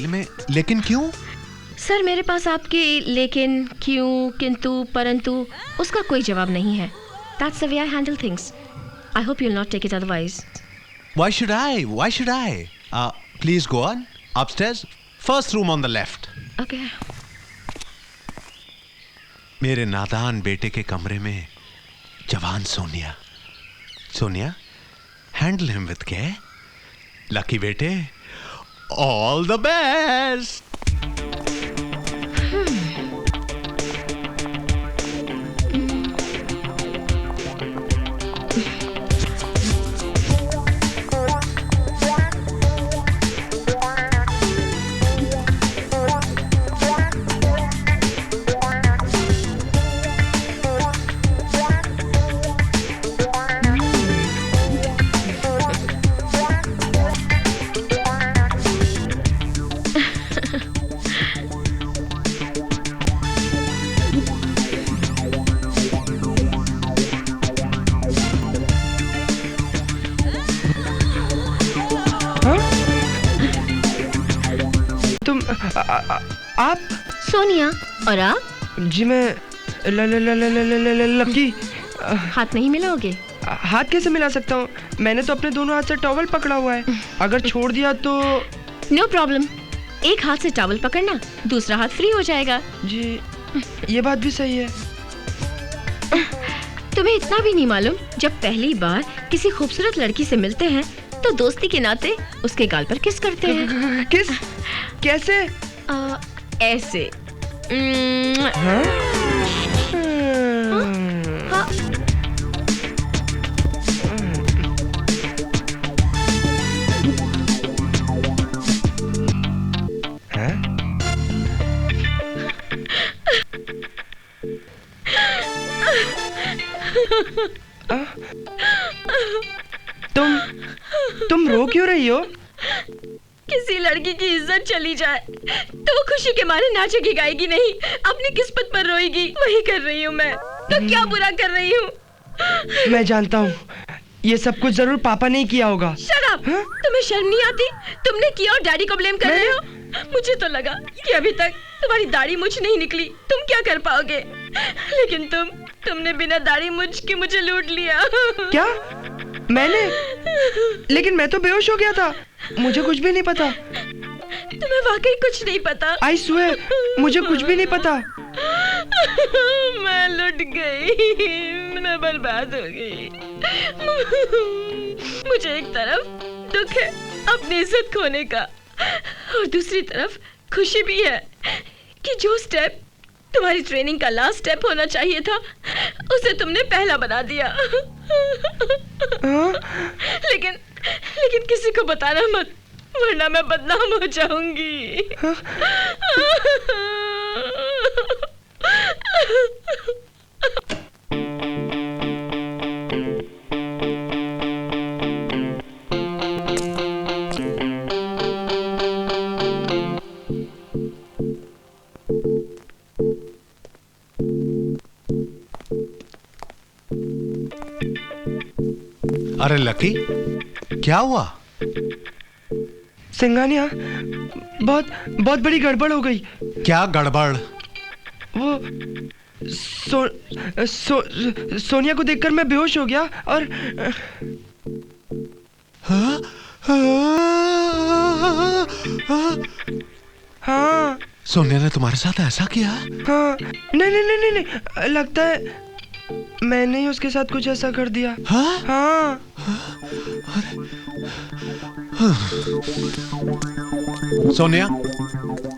[SPEAKER 5] में? लेकिन क्यों?
[SPEAKER 1] सर, मेरे पास आपके लेकिन, क्यों, किंतु, परंतु उसका कोई जवाब नहीं है। That's the way I handle things. I hope you'll not take it otherwise.
[SPEAKER 5] Why should I? Please go on. Upstairs, first room on the left.
[SPEAKER 1] Okay.
[SPEAKER 5] मेरे नादान बेटे के कमरे में जवान Sonia, handle him with care. Lucky बेटे, all the best.
[SPEAKER 2] आप?
[SPEAKER 1] सोनिया। और आप?
[SPEAKER 2] जी मैं लकी।
[SPEAKER 1] हाथ नहीं मिलाओगे?
[SPEAKER 2] हाथ कैसे मिला सकता हूँ? मैंने तो अपने दोनों हाथ से टॉवल पकड़ा हुआ है। अगर छोड़ दिया तो?
[SPEAKER 1] नो प्रॉब्लम, एक हाथ से टॉवल पकड़ना, दूसरा हाथ फ्री हो जाएगा।
[SPEAKER 2] जी ये बात भी सही है।
[SPEAKER 1] तुम्हें इतना भी नहीं मालूम, जब पहली बार किसी खूबसूरत लड़की से मिलते हैं तो दोस्ती के नाते उसके गाल पर किस करते हैं।
[SPEAKER 2] किस? कैसे?
[SPEAKER 1] ऐसे।
[SPEAKER 2] हाँ?
[SPEAKER 1] हाँ।
[SPEAKER 2] तुम रो क्यों रही हो?
[SPEAKER 1] किसी लड़की की इज्जत चली जाए तो वो खुशी के मारे नाचेगी गाएगी नहीं, अपनी किस्मत पर रोएगी। वही कर रही हूँ मैं। तो क्या बुरा कर रही हूँ?
[SPEAKER 2] मैं जानता हूँ ये सब कुछ जरूर पापा ने किया होगा।
[SPEAKER 1] Shut up! तुम्हें शर्म नहीं आती? तुमने किया और डैडी को ब्लेम कर रहे हो। मुझे तो लगा कि अभी तक तुम्हारी दाढ़ी मुझ नहीं निकली, तुम क्या कर पाओगे, लेकिन तुमने बिना दाढ़ी मुझ के मुझे लूट लिया।
[SPEAKER 2] क्या? मैंने? लेकिन मैं तो बेहोश हो गया था, मुझे कुछ भी नहीं पता।
[SPEAKER 1] तुम्हें वाकई कुछ नहीं पता?
[SPEAKER 2] आई स्वेयर मुझे कुछ भी नहीं पता।
[SPEAKER 1] मैं लुट गई, मैं बर्बाद हो गई। मुझे एक तरफ दुख है अपनी इज्जत खोने का, और दूसरी तरफ खुशी भी है कि जो स्टेप तुम्हारी ट्रेनिंग का लास्ट स्टेप होना चाहिए था उसे तुमने पहला बना दिया। लेकिन किसी को बताना मत, वरना मैं बदनाम हो जाऊंगी।
[SPEAKER 5] अरे लकी, क्या हुआ?
[SPEAKER 2] सिंघानिया, बहुत बड़ी गड़बड़ हो गई।
[SPEAKER 5] क्या गड़बड़?
[SPEAKER 2] वो सोनिया को देखकर मैं बेहोश हो गया और हाँ।
[SPEAKER 5] सोनिया ने तुम्हारे साथ ऐसा किया?
[SPEAKER 2] हाँ। नहीं, लगता है मैंने ही उसके साथ कुछ ऐसा कर दिया।
[SPEAKER 5] हाँ?
[SPEAKER 2] हाँ।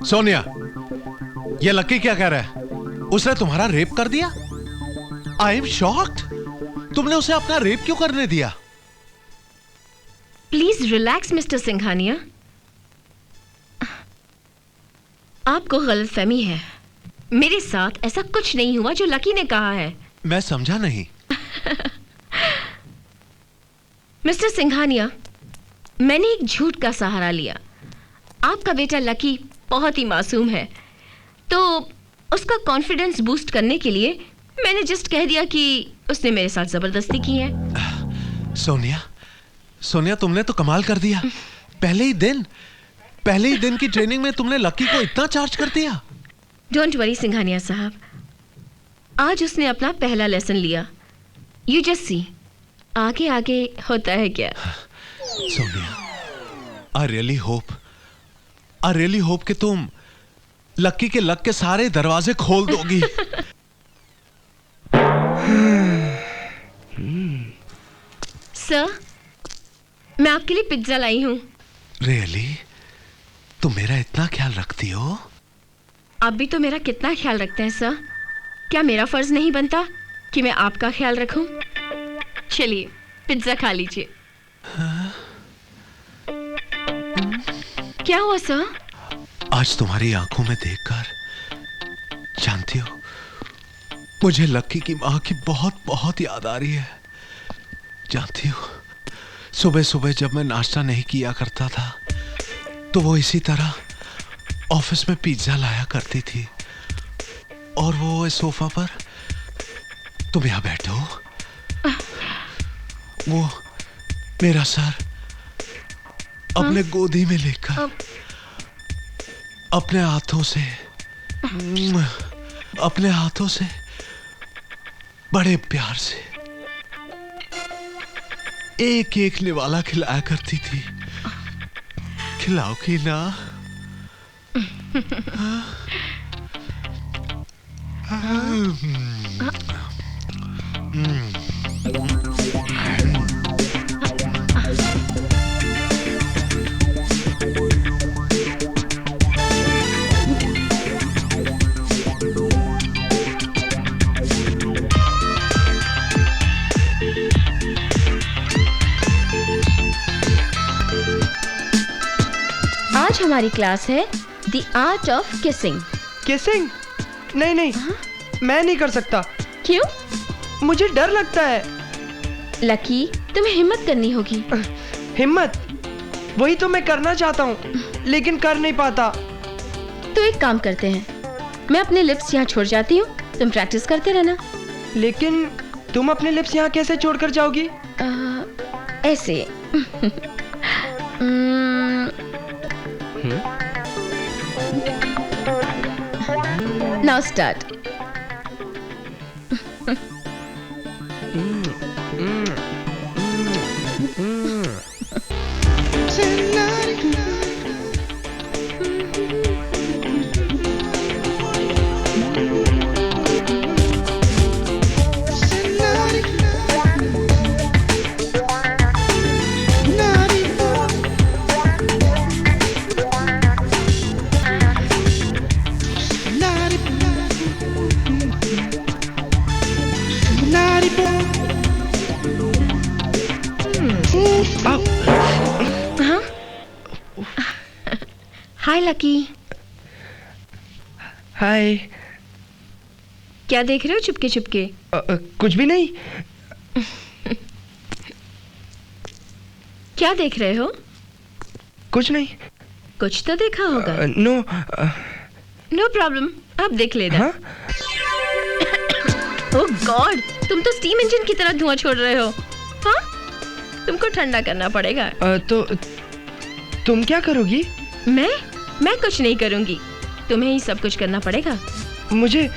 [SPEAKER 5] सोनिया, ये लकी क्या कह रहा है? उसने तुम्हारा रेप कर दिया? I am shocked. तुमने उसे अपना रेप क्यों करने दिया?
[SPEAKER 1] प्लीज रिलैक्स मिस्टर सिंघानिया, आपको गलतफहमी है। मेरे साथ ऐसा कुछ नहीं हुआ जो लकी ने कहा है।
[SPEAKER 5] मैं समझा नहीं।
[SPEAKER 1] मिस्टर सिंघानिया, मैंने एक झूठ का सहारा लिया। आपका बेटा लकी बहुत ही मासूम है, तो उसका कॉन्फिडेंस बूस्ट करने के लिए मैंने जस्ट कह दिया कि उसने मेरे साथ जबरदस्ती की है।
[SPEAKER 5] सोनिया, तुमने तो कमाल कर दिया। पहले ही दिन की ट्रेनिंग में तुमने लकी को इतना चार्ज कर दिया।
[SPEAKER 1] डोंट वरी सिंघानिया साहब, आज उसने अपना पहला लेसन लिया। यू जस्ट सी, आगे होता है क्या।
[SPEAKER 5] सोनिया, आई रियली होप कि तुम लकी के लक के सारे दरवाजे खोल दोगी।
[SPEAKER 1] सर, मैं आपके लिए पिज्जा लाई हूँ।
[SPEAKER 5] रियली? तुम मेरा इतना ख्याल रखती हो?
[SPEAKER 1] आप भी तो मेरा कितना ख्याल रखते हैं सर। क्या मेरा फर्ज नहीं बनता कि मैं आपका ख्याल रखूं? चलिए पिज्जा खा लीजिए। क्या हुआ सर?
[SPEAKER 5] आज तुम्हारी आंखों में देखकर, जानती हो, मुझे लक्की की माँ की बहुत याद आ रही है। जानती हो, सुबह सुबह जब मैं नाश्ता नहीं किया करता था तो वो इसी तरह ऑफिस में पिज्जा लाया करती थी, और वो इस सोफा पर, तुम यहां बैठो, वो मेरा सर अपने गोदी में लेकर अपने हाथों से बड़े प्यार से एक एक निवाला खिलाया करती थी। खिलाओगी ना?
[SPEAKER 1] आज हमारी क्लास है the art of kissing.
[SPEAKER 2] Kissing? नहीं नहीं, मैं नहीं कर सकता।
[SPEAKER 1] क्यों?
[SPEAKER 2] मुझे डर लगता है।
[SPEAKER 1] लकी, तुम्हें हिम्मत करनी होगी।
[SPEAKER 2] हिम्मत? वही तो मैं करना चाहता हूँ, लेकिन कर नहीं पाता।
[SPEAKER 1] तो एक काम करते हैं, मैं अपने लिप्स यहाँ छोड़ जाती हूँ, तुम प्रैक्टिस करते रहना।
[SPEAKER 2] लेकिन तुम अपने लिप्स यहाँ कैसे छोड़कर जाओगी?
[SPEAKER 1] ऐसे। Now start. हाय लकी।
[SPEAKER 2] हाय।
[SPEAKER 1] क्या देख रहे हो चुपके चुपके?
[SPEAKER 2] कुछ भी नहीं।
[SPEAKER 1] क्या देख रहे हो?
[SPEAKER 2] कुछ नहीं।
[SPEAKER 1] कुछ तो देखा होगा। नो प्रॉब्लम, आप देख लेना। ओह गॉड, तुम तो स्टीम इंजन की तरह धुआं छोड़ रहे हो। हाँ, तुमको ठंडा करना पड़ेगा।
[SPEAKER 2] तो तुम क्या करोगी?
[SPEAKER 1] मैं कुछ नहीं करूंगी, तुम्हें ही सब कुछ करना पड़ेगा।
[SPEAKER 2] मुझे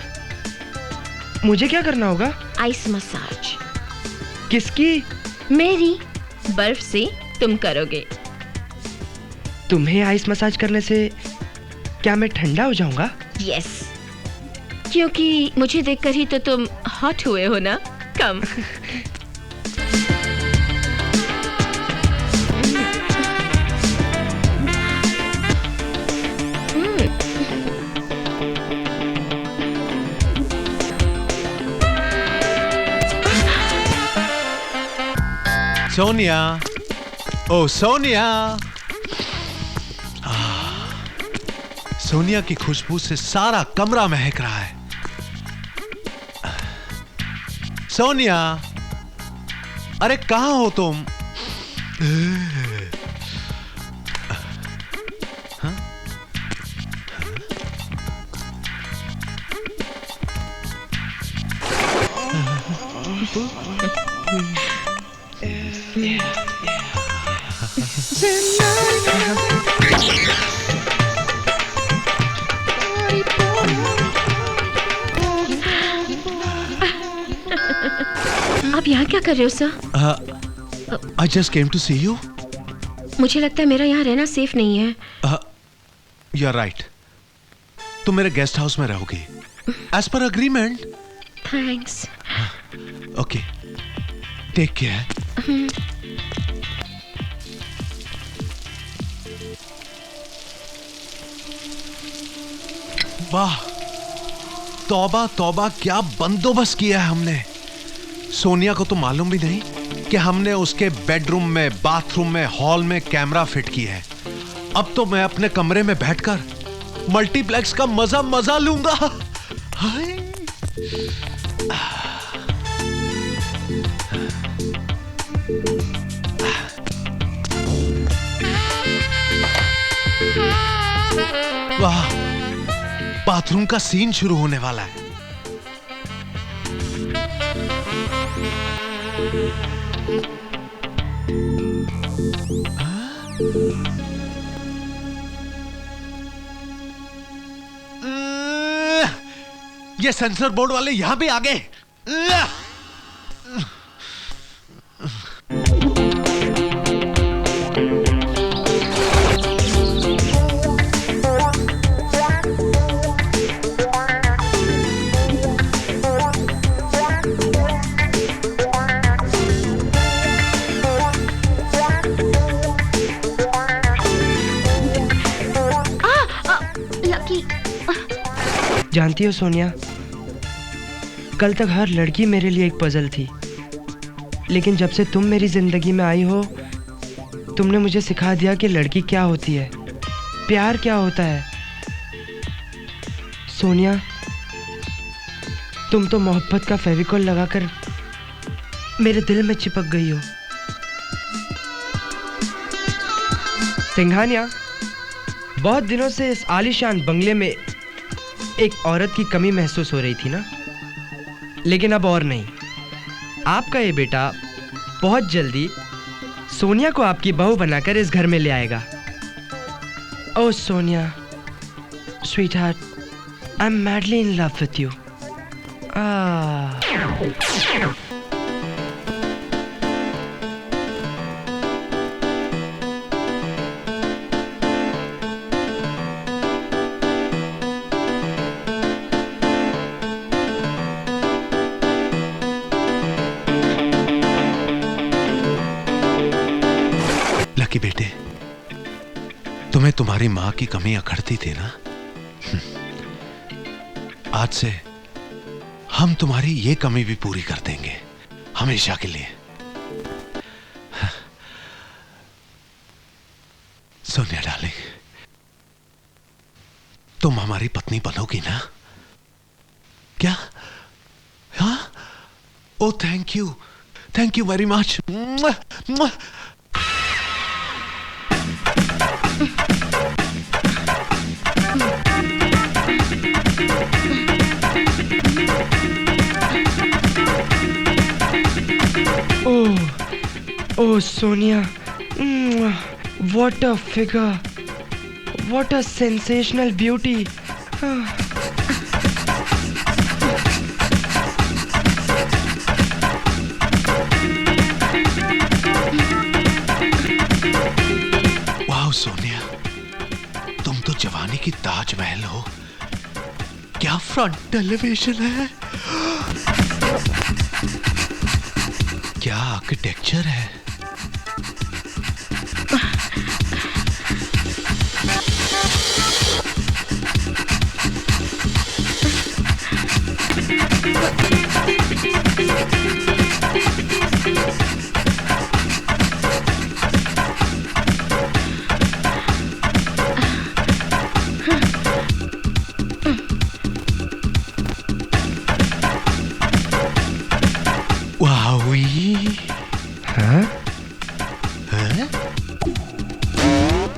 [SPEAKER 2] क्या करना होगा?
[SPEAKER 1] Ice massage.
[SPEAKER 2] किसकी?
[SPEAKER 1] मेरी। बर्फ से तुम करोगे।
[SPEAKER 2] तुम्हें आइस मसाज करने से क्या मैं ठंडा हो जाऊंगा?
[SPEAKER 1] यस, क्योंकि मुझे देखकर ही तो तुम हॉट हुए हो ना। कम।
[SPEAKER 5] सोनिया, ओ सोनिया। सोनिया की खुशबू से सारा कमरा महक रहा है। सोनिया, अरे कहां हो तुम? हाँ?
[SPEAKER 1] आप यहाँ क्या कर रहे हो sir?
[SPEAKER 5] I just came to see you.
[SPEAKER 1] मुझे लगता है मेरा यहाँ रहना सेफ नहीं है।
[SPEAKER 5] You are right. तुम मेरे गेस्ट हाउस में रहोगी। As per agreement.
[SPEAKER 1] Thanks.
[SPEAKER 5] Okay. Take care. वाह, तौबा तौबा, क्या बंदोबस्त किया है हमने। सोनिया को तो मालूम भी नहीं कि हमने उसके बेडरूम में, बाथरूम में, हॉल में कैमरा फिट किया है। अब तो मैं अपने कमरे में बैठकर मल्टीप्लेक्स का मजा लूंगा। हाय। वाह, बाथरूम का सीन शुरू होने वाला है। ये सेंसर बोर्ड वाले यहां भी आ गए।
[SPEAKER 2] जानती हो सोनिया, कल तक हर लड़की मेरे लिए एक पजल थी, लेकिन जब से तुम मेरी जिंदगी में आई हो, तुमने मुझे सिखा दिया कि लड़की क्या होती है, प्यार क्या होता है। सोनिया, तुम तो मोहब्बत का फेविकॉल लगाकर मेरे दिल में चिपक गई हो। सिंघानिया, बहुत दिनों से इस आलीशान बंगले में एक औरत की कमी महसूस हो रही थी ना, लेकिन अब और नहीं। आपका ये बेटा बहुत जल्दी सोनिया को आपकी बहू बनाकर इस घर में ले आएगा। Oh Sonia, sweetheart, I am madly in love with you.
[SPEAKER 5] Lucky बेटे, तुम्हें तुम्हारी मां की कमी अखड़ती थी ना, आज से हम तुम्हारी ये कमी भी पूरी कर देंगे, हमेशा के लिए। सोनिया डार्लिंग, तुम हमारी पत्नी बनोगी ना? क्या? हाँ? Oh thank you very much.
[SPEAKER 2] Oh, Sonia, what a figure, what a sensational beauty.
[SPEAKER 5] वाह सोनिया, तुम तो जवानी की ताजमहल हो। क्या फ्रंट एलिवेशन है, क्या आर्किटेक्चर है।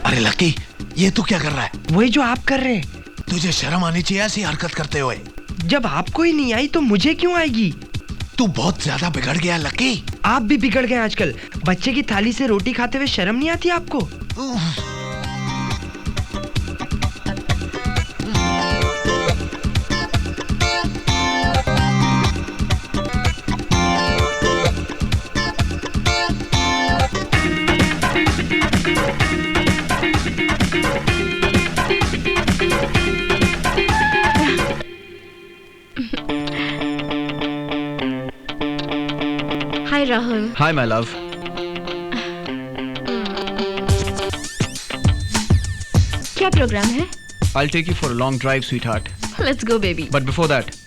[SPEAKER 5] अरे लकी, ये तू क्या कर रहा है?
[SPEAKER 2] वही जो आप कर रहे हैं।
[SPEAKER 5] तुझे शर्म आनी चाहिए ऐसी हरकत करते हुए।
[SPEAKER 2] जब आपको ही नहीं आई तो मुझे क्यों आएगी?
[SPEAKER 5] तू बहुत ज्यादा बिगड़ गया लकी।
[SPEAKER 2] आप भी बिगड़ गए आजकल। बच्चे की थाली से रोटी खाते हुए शर्म नहीं आती आपको?
[SPEAKER 1] Hi Rahul.
[SPEAKER 7] Hi my love.
[SPEAKER 1] क्या प्रोग्राम है?
[SPEAKER 7] I'll take you for a long drive, sweetheart.
[SPEAKER 1] Let's go, baby.
[SPEAKER 7] But before that,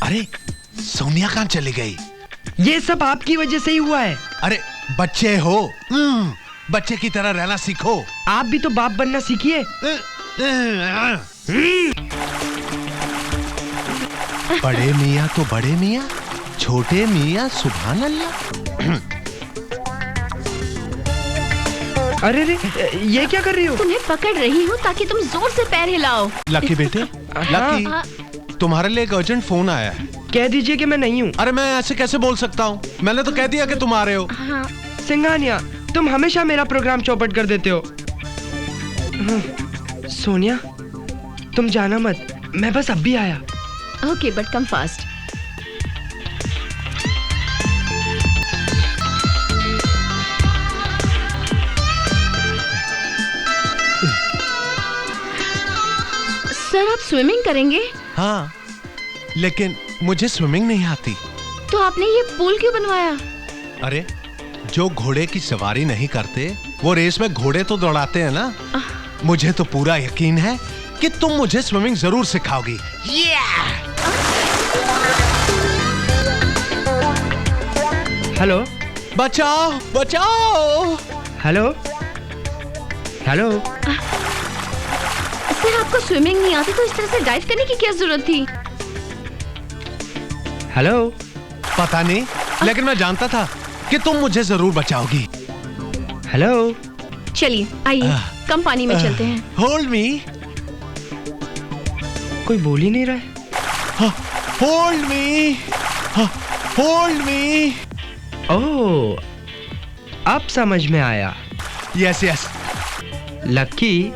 [SPEAKER 5] अरे सोनिया कहाँ चली गई?
[SPEAKER 2] ये सब आपकी वजह से ही हुआ है।
[SPEAKER 5] अरे बच्चे हो, बच्चे की तरह रहना सीखो।
[SPEAKER 2] आप भी तो बाप बनना सीखिए।
[SPEAKER 5] बड़े मियाँ तो बड़े मियाँ, छोटे मियाँ सुभान अल्लाह।
[SPEAKER 2] अरे रे, ये क्या कर रही हो?
[SPEAKER 1] तुम्हें पकड़ रही हूँ ताकि तुम जोर से पैर हिलाओ।
[SPEAKER 5] लकी बेटे, लकी, तुम्हारे लिए एक अर्जेंट फोन आया है।
[SPEAKER 2] कह दीजिए कि मैं नहीं हूँ।
[SPEAKER 5] अरे मैं ऐसे कैसे बोल सकता हूँ? मैंने तो कह दिया कि तुम आ रहे हो।
[SPEAKER 2] सिंघानिया, तुम हमेशा मेरा प्रोग्राम चौपट कर देते हो। सोनिया, तुम जाना मत, मैं बस अब भी आया।
[SPEAKER 1] Okay, but come fast. Sir, आप स्विमिंग करेंगे?
[SPEAKER 5] हाँ, लेकिन मुझे स्विमिंग नहीं आती।
[SPEAKER 1] तो आपने ये पूल क्यों बनवाया?
[SPEAKER 5] अरे, जो घोड़े की सवारी नहीं करते वो रेस में घोड़े तो दौड़ाते हैं ना। मुझे तो पूरा यकीन है कि तुम मुझे स्विमिंग जरूर सिखाओगी।
[SPEAKER 2] हेलो,
[SPEAKER 5] बचाओ बचाओ।
[SPEAKER 2] Hello hello.
[SPEAKER 1] सर, आपको स्विमिंग नहीं आती तो इस तरह से डाइव करने की क्या जरूरत थी?
[SPEAKER 2] हेलो।
[SPEAKER 5] पता नहीं, लेकिन मैं जानता था कि तुम मुझे जरूर बचाओगी।
[SPEAKER 2] हेलो।
[SPEAKER 1] चलिए आइए, कम पानी में चलते हैं।
[SPEAKER 5] Hold me.
[SPEAKER 2] कोई बोल ही नहीं रहा है।
[SPEAKER 5] Hold me, hold me.
[SPEAKER 2] ओह, अब समझ में आया।
[SPEAKER 5] Yes yes.
[SPEAKER 2] लकी,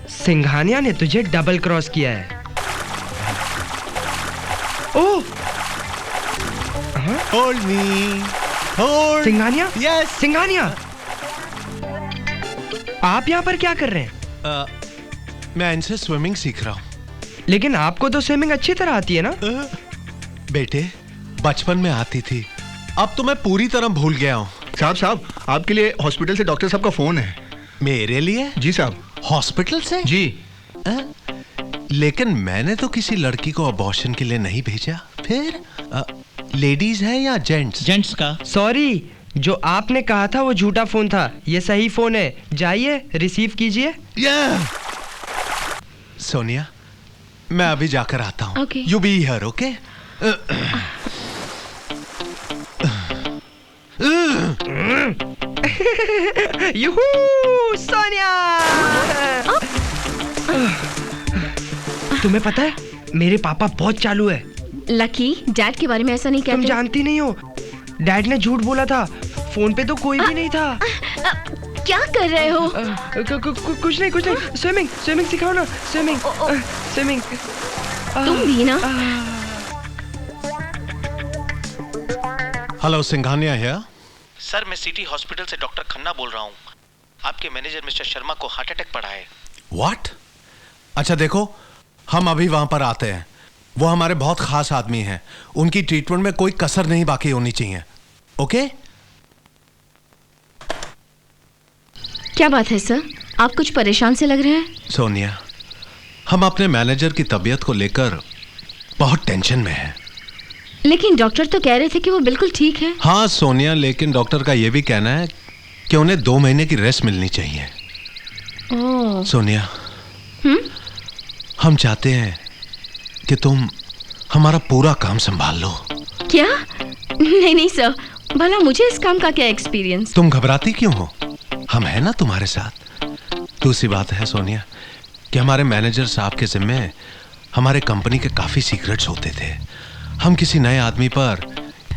[SPEAKER 2] सिंघानिया ने तुझे डबल क्रॉस किया है। Oh,
[SPEAKER 5] hold me, hold.
[SPEAKER 2] Singhania?
[SPEAKER 5] Yes.
[SPEAKER 2] Singhania, आप यहाँ पर क्या कर रहे हैं?
[SPEAKER 5] मैं इनसे स्विमिंग सीख रहा हूँ।
[SPEAKER 2] लेकिन आपको तो स्विमिंग अच्छी तरह आती है ना?
[SPEAKER 5] बेटे, बचपन में आती थी, अब तो मैं पूरी तरह भूल गया हूँ।
[SPEAKER 7] साहब, आपके लिए हॉस्पिटल से डॉक्टर साहब का फोन है।
[SPEAKER 5] मेरे लिए?
[SPEAKER 7] जी साहब।
[SPEAKER 5] हॉस्पिटल से?
[SPEAKER 7] जी।
[SPEAKER 5] लेकिन मैंने तो किसी लड़की को अबॉर्शन के लिए नहीं भेजा। फिर लेडीज है या जेंट्स?
[SPEAKER 10] जेंट्स का।
[SPEAKER 2] सॉरी, जो आपने कहा था वो झूठा फोन था, ये सही फोन है। जाइए, रिसीव कीजिए।
[SPEAKER 5] सोनिया, मैं अभी जाकर आता हूँ।
[SPEAKER 1] Okay.
[SPEAKER 5] You be here, okay?
[SPEAKER 2] Yoohoo, Sonia! तुम्हें पता है, मेरे पापा बहुत चालू है।
[SPEAKER 1] लकी, डैड के बारे में ऐसा नहीं कहते।
[SPEAKER 2] तुम जानती नहीं हो, डैड ने झूठ बोला था। फोन पे तो कोई भी नहीं था।
[SPEAKER 1] क्या कर रहे हो?
[SPEAKER 2] कुछ नहीं, कुछ नहीं। स्विमिंग सिखाओ ना। स्विमिंग।
[SPEAKER 1] तुम भी ना।
[SPEAKER 5] हेलो, सिंघानिया है?
[SPEAKER 11] सर, मैं सिटी हॉस्पिटल से डॉक्टर खन्ना बोल रहा हूँ। आपके मैनेजर मिस्टर शर्मा को हार्ट अटैक पड़ा है।
[SPEAKER 5] व्हाट? अच्छा देखो, हम अभी वहां पर आते हैं। वो हमारे बहुत खास आदमी हैं। उनकी ट्रीटमेंट में कोई कसर नहीं बाकी होनी चाहिए। ओके?
[SPEAKER 1] क्या बात है सर, आप कुछ परेशान से लग रहे हैं।
[SPEAKER 5] सोनिया, हम अपने मैनेजर की तबीयत को लेकर बहुत टेंशन में हैं।
[SPEAKER 1] लेकिन डॉक्टर तो कह रहे थे कि वो बिल्कुल ठीक है।
[SPEAKER 5] हाँ सोनिया, लेकिन डॉक्टर का यह भी कहना है कि उन्हें 2 महीने की रेस्ट मिलनी चाहिए।
[SPEAKER 1] ओह।
[SPEAKER 5] सोनिया, हम चाहते हैं कि तुम हमारा पूरा काम संभाल लो।
[SPEAKER 1] क्या? नहीं सर, भला मुझे इस काम का क्या एक्सपीरियंस।
[SPEAKER 5] तुम घबराती क्यों हो? हम हैं ना तुम्हारे साथ। दूसरी बात है सोनिया कि हमारे मैनेजर साहब के जिम्मे हमारे कंपनी के काफी सीक्रेट्स होते थे। हम किसी नए आदमी पर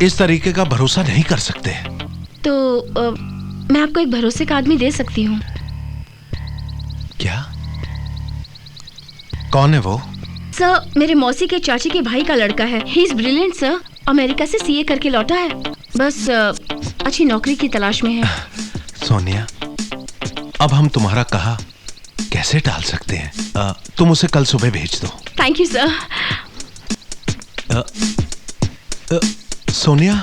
[SPEAKER 5] इस तरीके का भरोसा नहीं कर सकते।
[SPEAKER 1] तो मैं आपको एक भरोसे का आदमी दे सकती हूँ।
[SPEAKER 5] क्या? कौन है वो?
[SPEAKER 1] सर, मेरे मौसी के चाची के भाई का लड़का है। He is brilliant sir. America से सीए करके लौटा है। बस अच्छी नौकरी की तलाश में है।
[SPEAKER 5] सोनिया, अब हम तुम्हारा कहा कैसे टाल सकते हैं? तुम उसे कल सुबह भेज दो।
[SPEAKER 1] Thank you sir.
[SPEAKER 5] सोनिया,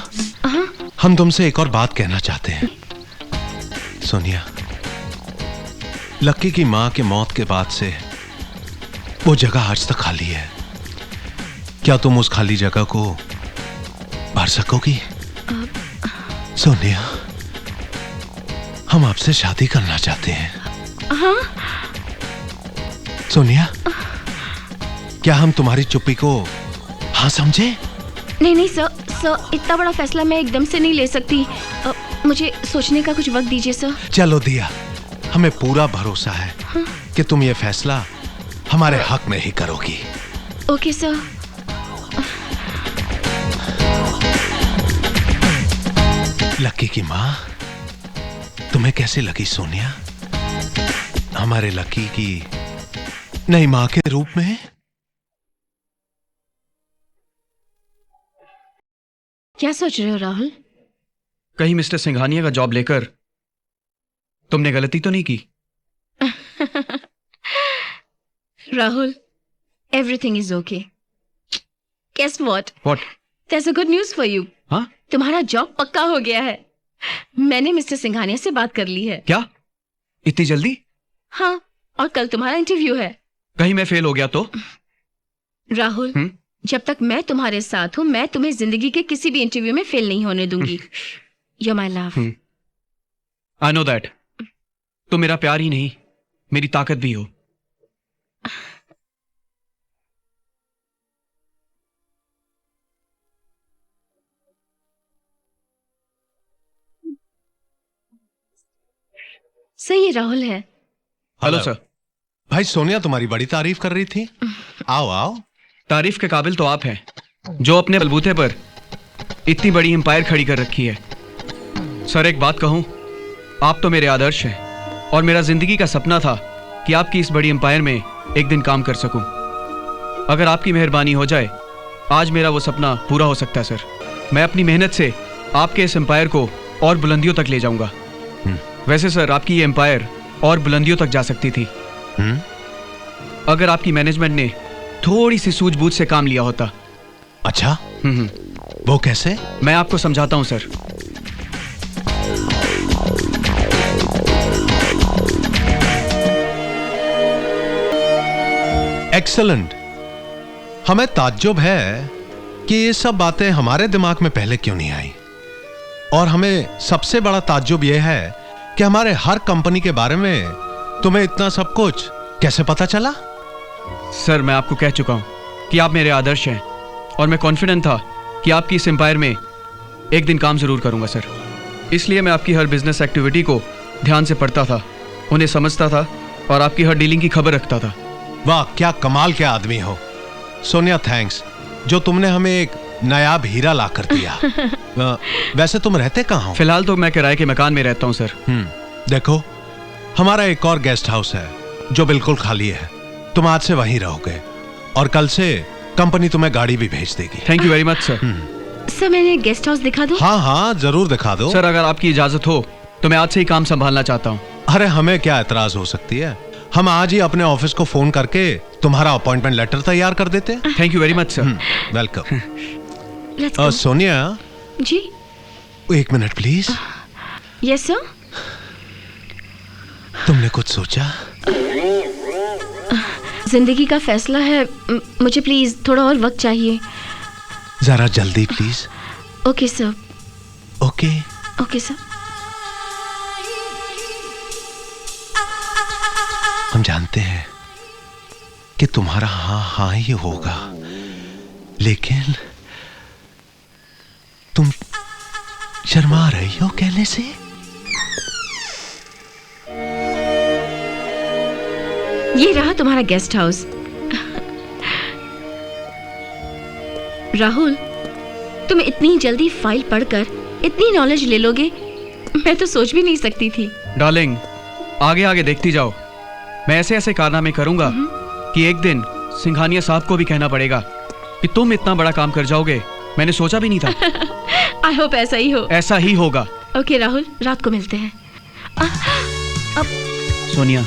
[SPEAKER 5] हम तुमसे एक और बात कहना चाहते हैं। सोनिया, लक्की की मां के मौत के बाद से वो जगह आज तक खाली है। क्या तुम उस खाली जगह को भर सकोगी? सोनिया, हम आपसे शादी करना चाहते हैं।
[SPEAKER 1] हाँ?
[SPEAKER 5] सोनिया, क्या हम तुम्हारी चुप्पी को हाँ समझे?
[SPEAKER 1] नहीं सर, इतना बड़ा फैसला मैं एकदम से नहीं ले सकती। मुझे सोचने का कुछ वक्त दीजिए सर।
[SPEAKER 5] चलो दिया, हमें पूरा भरोसा है कि तुम ये फैसला हमारे हक में ही करोगी।
[SPEAKER 1] Okay sir.
[SPEAKER 5] लकी की माँ, तुम्हें कैसे लगी सोनिया? हमारे लकी की नई माँ के रूप में?
[SPEAKER 1] क्या सोच रहे हो राहुल?
[SPEAKER 12] कहीं मिस्टर सिंघानिया का जॉब लेकर तुमने गलती तो नहीं की?
[SPEAKER 1] Rahul, everything is okay. Guess what?
[SPEAKER 12] What?
[SPEAKER 1] There's a good news for you.
[SPEAKER 12] हाँ?
[SPEAKER 1] तुम्हारा जॉब पक्का हो गया है। मैंने मिस्टर सिंघानिया से बात कर ली है।
[SPEAKER 12] क्या? इतनी जल्दी?
[SPEAKER 1] हाँ, और कल तुम्हारा इंटरव्यू है।
[SPEAKER 12] कहीं मैं फेल हो गया तो?
[SPEAKER 1] राहुल, जब तक मैं तुम्हारे साथ हूं, मैं तुम्हें जिंदगी के किसी भी इंटरव्यू में फेल नहीं होने दूंगी। You're my love.
[SPEAKER 12] I know that. तुम मेरा प्यार ही नहीं, मेरी ताकत भी हो।
[SPEAKER 1] सही राहुल है।
[SPEAKER 12] Hello sir.
[SPEAKER 5] भाई सोनिया तुम्हारी बड़ी तारीफ कर रही थी। आओ आओ।
[SPEAKER 12] तारीफ के काबिल तो आप हैं, जो अपने बलबूते पर इतनी बड़ी एम्पायर खड़ी कर रखी है। सर एक बात कहूं, आप तो मेरे आदर्श हैं और मेरा जिंदगी का सपना था कि आपकी इस बड़ी एम्पायर में एक दिन काम कर सकूं। अगर आपकी मेहरबानी हो जाए, आज मेरा वो सपना पूरा हो सकता है सर। मैं अपनी मेहनत से आपके इस एम्पायर को और बुलंदियों तक ले जाऊंगा। वैसे सर, आपकी ये एम्पायर और बुलंदियों तक जा सकती थी अगर आपकी मैनेजमेंट ने थोड़ी सी सूझबूझ से काम लिया होता।
[SPEAKER 5] अच्छा, वो कैसे?
[SPEAKER 12] मैं आपको समझाता हूं सर।
[SPEAKER 5] एक्सीलेंट। हमें ताज्जुब है कि ये सब बातें हमारे दिमाग में पहले क्यों नहीं आई, और हमें सबसे बड़ा ताज्जुब यह है कि हमारे हर कंपनी के बारे में तुम्हें इतना सब कुछ कैसे पता चला?
[SPEAKER 12] सर मैं आपको कह चुका हूं कि आप मेरे आदर्श हैं और मैं कॉन्फिडेंट था कि आपकी इस एम्पायर में एक दिन काम जरूर करूंगा सर। इसलिए मैं आपकी हर बिजनेस एक्टिविटी को ध्यान से पढ़ता था, उन्हें समझता था और आपकी हर डीलिंग की खबर रखता था।
[SPEAKER 5] वाह, क्या कमाल के आदमी हो सोनिया। थैंक्स जो तुमने हमें एक नायाब हीरा ला कर दिया। वैसे तुम रहते कहाँ हो?
[SPEAKER 12] फिलहाल तो मैं किराए के मकान में रहता हूँ सर।
[SPEAKER 5] देखो, हमारा एक और गेस्ट हाउस है जो बिल्कुल खाली है। तुम आज से वहीं रहोगे और कल से कंपनी तुम्हें गाड़ी भी भेज देगी।
[SPEAKER 12] Thank you very much sir.
[SPEAKER 1] Sir मैंने गेस्ट हाउस दिखा दूं?
[SPEAKER 5] हाँ हाँ जरूर दिखा दो।
[SPEAKER 12] सर अगर आपकी इजाजत हो तो मैं आज से ही काम संभालना चाहता हूँ।
[SPEAKER 5] अरे हमें क्या एतराज हो सकती है, हम आज ही अपने ऑफिस को फोन करके तुम्हारा अपॉइंटमेंट लेटर तैयार कर देते हैं।
[SPEAKER 12] Thank you very much sir.
[SPEAKER 5] Welcome. Sonia
[SPEAKER 1] ji,
[SPEAKER 5] एक मिनट प्लीज।
[SPEAKER 1] Yes sir.
[SPEAKER 5] तुमने कुछ सोचा?
[SPEAKER 1] जिंदगी का फैसला है, मुझे प्लीज थोड़ा और वक्त चाहिए।
[SPEAKER 5] जरा जल्दी please.
[SPEAKER 1] Okay sir.
[SPEAKER 5] Okay
[SPEAKER 1] okay sir.
[SPEAKER 5] हम जानते हैं कि तुम्हारा हाँ हाँ ही होगा, लेकिन तुम शर्मा रही हो कहने से।
[SPEAKER 1] ये रहा तुम्हारा गेस्ट हाउस। राहुल, तुम इतनी जल्दी फाइल पढ़कर इतनी नॉलेज ले लोगे, मैं तो सोच भी नहीं सकती थी।
[SPEAKER 12] डार्लिंग, आगे आगे देखती जाओ। मैं ऐसे ऐसे कारनामे करूंगा कि एक दिन सिंघानिया साहब को भी कहना पड़ेगा कि तुम इतना बड़ा काम कर जाओगे, मैंने सोचा भी नहीं था।
[SPEAKER 1] आई होप ऐसा ही हो।
[SPEAKER 12] ऐसा ही होगा।
[SPEAKER 1] ओके राहुल, रात को मिलते हैं।
[SPEAKER 12] सोनिया,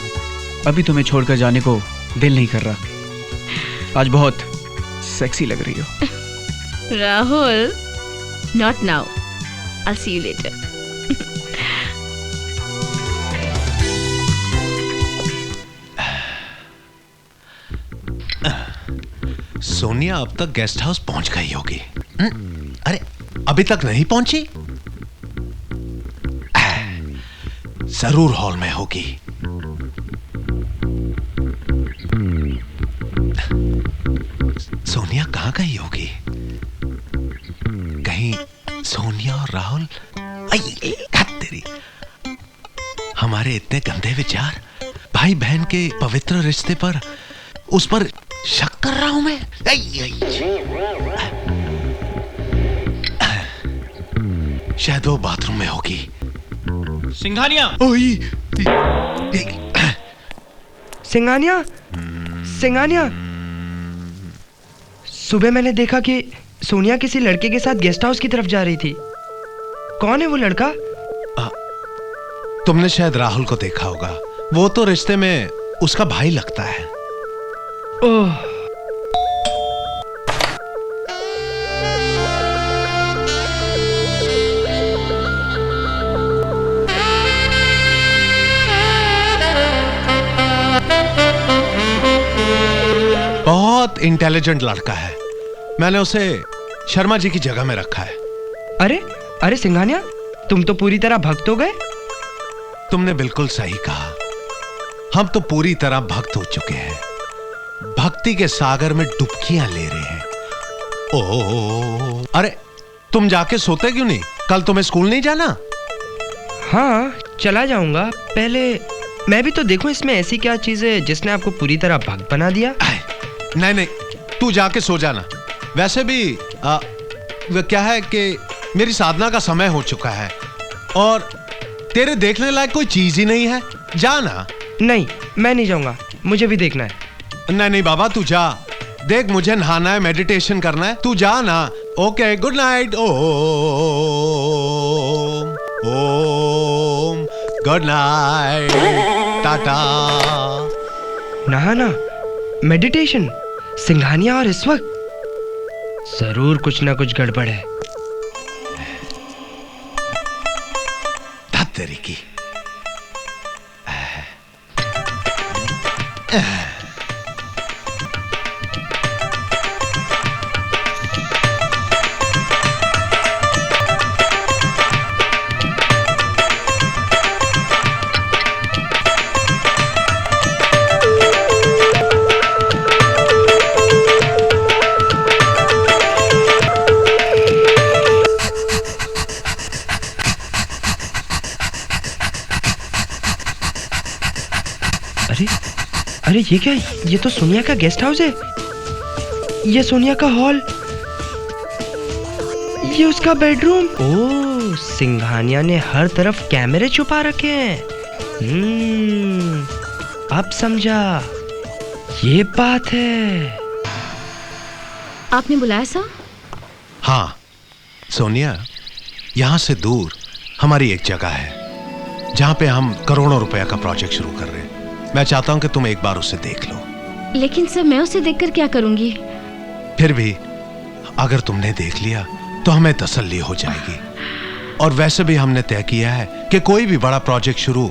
[SPEAKER 12] अभी तुम्हें छोड़कर जाने को दिल नहीं कर रहा। आज बहुत सेक्सी लग रही हो।
[SPEAKER 1] Rahul, not now, I see you later.
[SPEAKER 5] Sonia अब तक गेस्ट हाउस पहुंच गई होगी। अरे अभी तक नहीं पहुंची? जरूर हॉल में होगी। सोनिया कहां गई होगी? कहीं सोनिया और राहुल तेरी हमारे इतने गंदे विचार, भाई बहन के पवित्र रिश्ते पर, उस पर शक कर रहा हूं मैं। शायद वो बाथरूम में होगी।
[SPEAKER 10] सिंघानिया।
[SPEAKER 2] सिंघानिया, सिंघानिया, सुबह मैंने देखा कि सोनिया किसी लड़के के साथ गेस्ट हाउस की तरफ जा रही थी। कौन है वो लड़का?
[SPEAKER 5] तुमने शायद राहुल को देखा होगा। वो तो रिश्ते में उसका भाई लगता है।
[SPEAKER 2] ओह,
[SPEAKER 5] बहुत इंटेलिजेंट लड़का है। मैंने उसे शर्मा जी की जगह में रखा है।
[SPEAKER 2] अरे अरे सिंघानिया, तुम तो पूरी तरह भक्त हो गए।
[SPEAKER 5] तुमने बिल्कुल सही कहा। हम तो पूरी तरह भक्त हो चुके हैं, भक्ति के सागर में डुबकियां ले रहे हैं। ओह, अरे तुम जाके सोते क्यों नहीं? कल तुम्हें स्कूल नहीं जाना?
[SPEAKER 2] हाँ, चला जाऊंगा। पहले मैं भी तो देखूं इसमें ऐसी क्या चीज है जिसने आपको पूरी तरह भक्त बना दिया।
[SPEAKER 5] नहीं नहीं, तू जाके सो जाना। वैसे भी वो क्या है कि मेरी साधना का समय हो चुका है और तेरे देखने लायक कोई चीज ही नहीं है। जाना।
[SPEAKER 2] नहीं, मैं नहीं जाऊंगा, मुझे भी देखना है।
[SPEAKER 5] नहीं नहीं बाबा, तू जा। देख, मुझे नहाना है, मेडिटेशन करना है, तू जा ना। Okay, good night. Om Om, good night, tata.
[SPEAKER 2] नहाना, मेडिटेशन, सिंघानिया, और इस वक्त जरूर कुछ ना कुछ गड़बड़ है।
[SPEAKER 5] धत तेरी की।
[SPEAKER 2] अरे ये क्या? ये तो सोनिया का गेस्ट हाउस है। ये सोनिया का हॉल, ये उसका बेडरूम। ओह, सिंघानिया ने हर तरफ कैमरे छुपा रखे हैं। अब समझा, ये बात है।
[SPEAKER 1] आपने बुलाया सर?
[SPEAKER 5] हाँ सोनिया, यहाँ से दूर हमारी एक जगह है जहाँ पे हम करोड़ों रुपए का प्रोजेक्ट शुरू कर रहे हैं। मैं चाहता हूँ कि तुम एक बार उसे देख लो।
[SPEAKER 1] लेकिन सर, मैं उसे देखकर क्या करूंगी?
[SPEAKER 5] फिर भी अगर तुमने देख लिया तो हमें तसल्ली हो जाएगी। और वैसे भी हमने तय किया है कि कोई भी बड़ा प्रोजेक्ट शुरू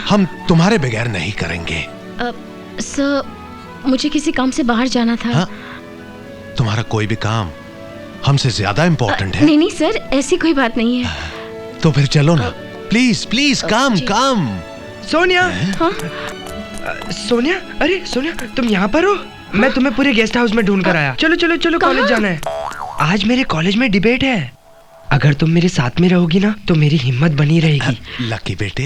[SPEAKER 5] हम तुम्हारे बगैर नहीं करेंगे।
[SPEAKER 1] सर, मुझे किसी काम से बाहर जाना था।
[SPEAKER 5] हाँ? तुम्हारा कोई भी काम हमसे ज्यादा इम्पोर्टेंट है?
[SPEAKER 1] नहीं नहीं सर, ऐसी कोई बात नहीं है।
[SPEAKER 5] तो फिर चलो ना, प्लीज प्लीज, कम कम।
[SPEAKER 2] सोनिया। हाँ? सोनिया, अरे सोनिया, तुम यहाँ पर हो? मैं तुम्हें पूरे गेस्ट हाउस में ढूंढ कर आया। चलो चलो चलो, कॉलेज जाना है। आज मेरे कॉलेज में डिबेट है। अगर तुम मेरे साथ में रहोगी ना तो मेरी हिम्मत बनी रहेगी।
[SPEAKER 5] लकी बेटे,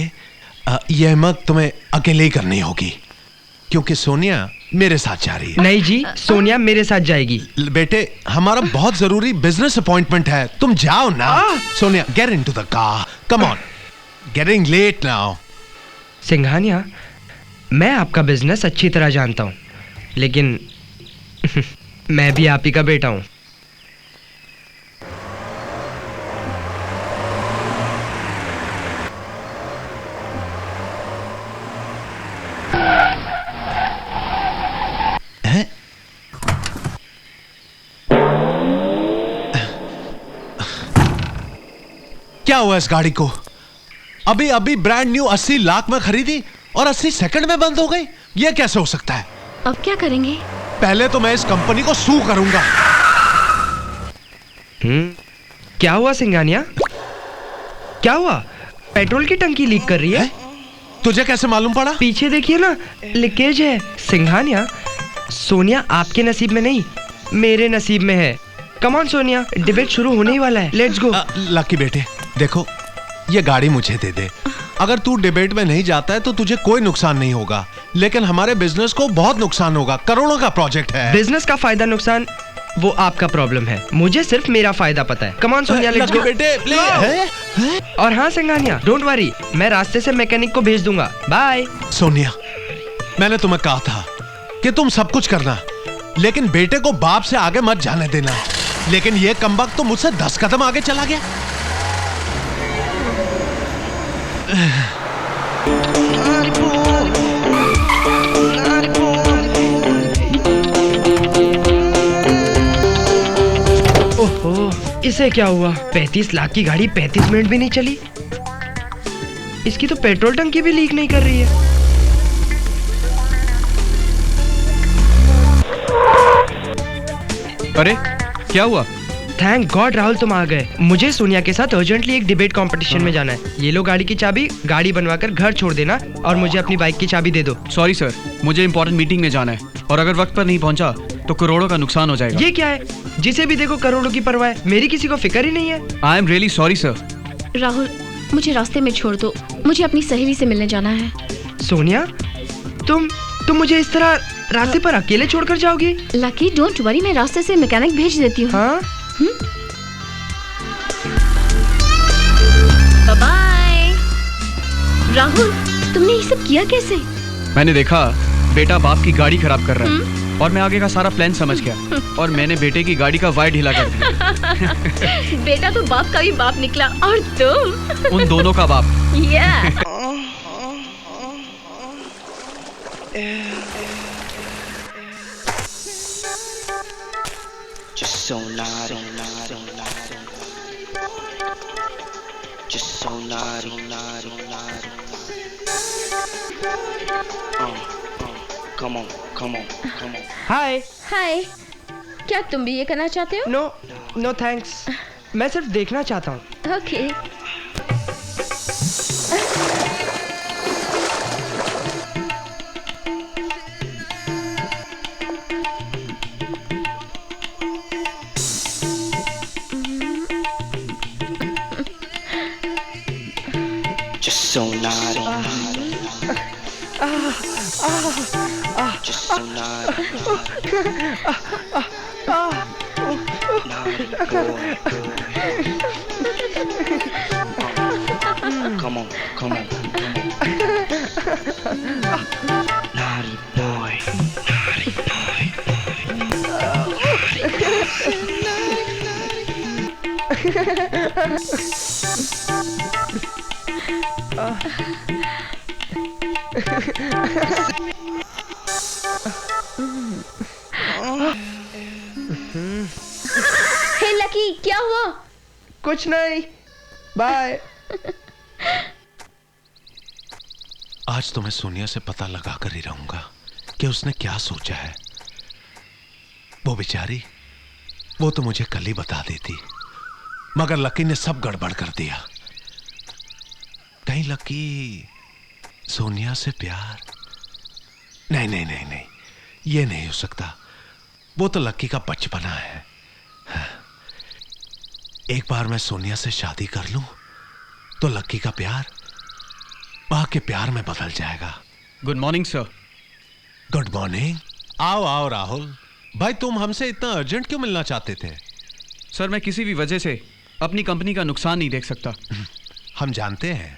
[SPEAKER 5] ये हिम्मत तुम्हें अकेले ही करनी होगी क्योंकि सोनिया मेरे साथ जा रही है।
[SPEAKER 2] नहीं जी, सोनिया मेरे साथ जाएगी।
[SPEAKER 5] बेटे, हमारा बहुत जरूरी बिजनेस अपॉइंटमेंट है, तुम जाओ ना। Sonia, get into the car, come on, getting late now.
[SPEAKER 2] Singhania, मैं आपका बिजनेस अच्छी तरह जानता हूँ, लेकिन मैं भी आप ही का बेटा हूँ।
[SPEAKER 5] क्या हुआ इस गाड़ी को? अभी अभी ब्रांड न्यू 80 लाख में खरीदी और 80 सेकंड में बंद हो गई। ये कैसे हो सकता है?
[SPEAKER 1] अब क्या करेंगे?
[SPEAKER 5] पहले तो मैं इस कंपनी को सू करूंगा।
[SPEAKER 2] क्या हुआ सिंघानिया? क्या हुआ? पेट्रोल की टंकी लीक कर रही है?
[SPEAKER 5] तुझे कैसे मालूम पड़ा?
[SPEAKER 2] पीछे देखिए ना, लीकेज है। सिंघानिया, सोनिया आपके नसीब में नहीं, मेरे नसीब में है। कम ऑन सोनिया, डिबेट शुरू होने ही वाला है। Let's go.
[SPEAKER 5] लकी बेटे, देखो, ये गाड़ी मुझे दे दे। अगर तू डिबेट में नहीं जाता है तो तुझे कोई नुकसान नहीं होगा, लेकिन हमारे बिजनेस को बहुत नुकसान होगा। करोड़ों का प्रोजेक्ट है।
[SPEAKER 2] बिजनेस का फायदा नुकसान वो आपका प्रॉब्लम है, मुझे सिर्फ मेरा फायदा पता है। Come on Sonia, let's go
[SPEAKER 5] बेटे, प्ले।
[SPEAKER 2] और हाँ सिंघानिया, डोंट वरी, मैं रास्ते से मैकेनिक को भेज दूंगा। बाय।
[SPEAKER 5] सोनिया, मैंने तुम्हें कहा था कि तुम सब कुछ करना, लेकिन बेटे को बाप से आगे मत जाने देना। लेकिन ये कमबख्त तो मुझसे 10 कदम आगे चला गया।
[SPEAKER 2] ओहो, इसे क्या हुआ? 35 लाख की गाड़ी 35 मिनट भी नहीं चली। इसकी तो पेट्रोल टंकी भी लीक नहीं कर रही है।
[SPEAKER 12] अरे क्या हुआ?
[SPEAKER 2] थैंक गॉड राहुल तुम आ गए। मुझे सोनिया के साथ अर्जेंटली एक डिबेट कंपटीशन में जाना है। ये लो गाड़ी की चाबी, गाड़ी बनवाकर घर छोड़ देना और मुझे अपनी बाइक की चाबी दे दो।
[SPEAKER 12] सॉरी सर, मुझे इंपॉर्टेंट मीटिंग में जाना है और अगर वक्त पर नहीं पहुंचा तो करोड़ों का नुकसान हो जाएगा।
[SPEAKER 2] ये क्या है? जिसे भी देखो करोड़ों की परवाह है, मेरी किसी को फिक्र ही नहीं है।
[SPEAKER 12] I am really sorry sir.
[SPEAKER 1] Rahul, मुझे रास्ते में छोड़ दो, मुझे अपनी सहेली से मिलने जाना है।
[SPEAKER 2] सोनिया, तुम मुझे इस तरह रास्ते पर अकेले छोड़कर जाओगी?
[SPEAKER 1] लकी डोंट वरी, मैं रास्ते से मैकेनिक भेज देती हूँ।
[SPEAKER 2] हाँ?
[SPEAKER 1] बाय। राहुल, तुमने ये सब किया कैसे?
[SPEAKER 12] मैंने देखा बेटा बाप की गाड़ी खराब कर रहा है और मैं आगे का सारा प्लान समझ गया और मैंने बेटे की गाड़ी का वायर ढीला कर दिया।
[SPEAKER 1] बेटा तो बाप का भी बाप निकला और तुम
[SPEAKER 12] उन दोनों का बाप।
[SPEAKER 13] Just so naughty, just so naughty, naughty, naughty. Come on, come on, come on.
[SPEAKER 2] हाय।
[SPEAKER 1] हाय, क्या तुम भी ये करना चाहते हो?
[SPEAKER 2] नो नो थैंक्स, मैं सिर्फ देखना चाहता हूँ।
[SPEAKER 1] Okay.
[SPEAKER 13] Just so naughty. Just so naughty. Naughty boy. Come on, come on, come on. Naughty boy. Naughty boy.
[SPEAKER 1] Hey lucky, क्या हुआ?
[SPEAKER 2] कुछ नहीं, बाय।
[SPEAKER 5] आज तो मैं सोनिया से पता लगा कर ही रहूंगा कि उसने क्या सोचा है। वो बेचारी, वो तो मुझे कल ही बता देती, मगर लकी ने सब गड़बड़ कर दिया। कहीं लकी सोनिया से प्यार? नहीं नहीं नहीं नहीं, ये नहीं हो सकता। वो तो लकी का बचपना है। एक बार मैं सोनिया से शादी कर लूं तो लकी का प्यार मां के प्यार में बदल जाएगा।
[SPEAKER 12] Good morning sir.
[SPEAKER 5] Good morning. आओ आओ राहुल भाई, तुम हमसे इतना अर्जेंट क्यों मिलना चाहते थे?
[SPEAKER 12] सर, मैं किसी भी वजह से अपनी कंपनी का नुकसान नहीं देख सकता।
[SPEAKER 5] हम जानते हैं,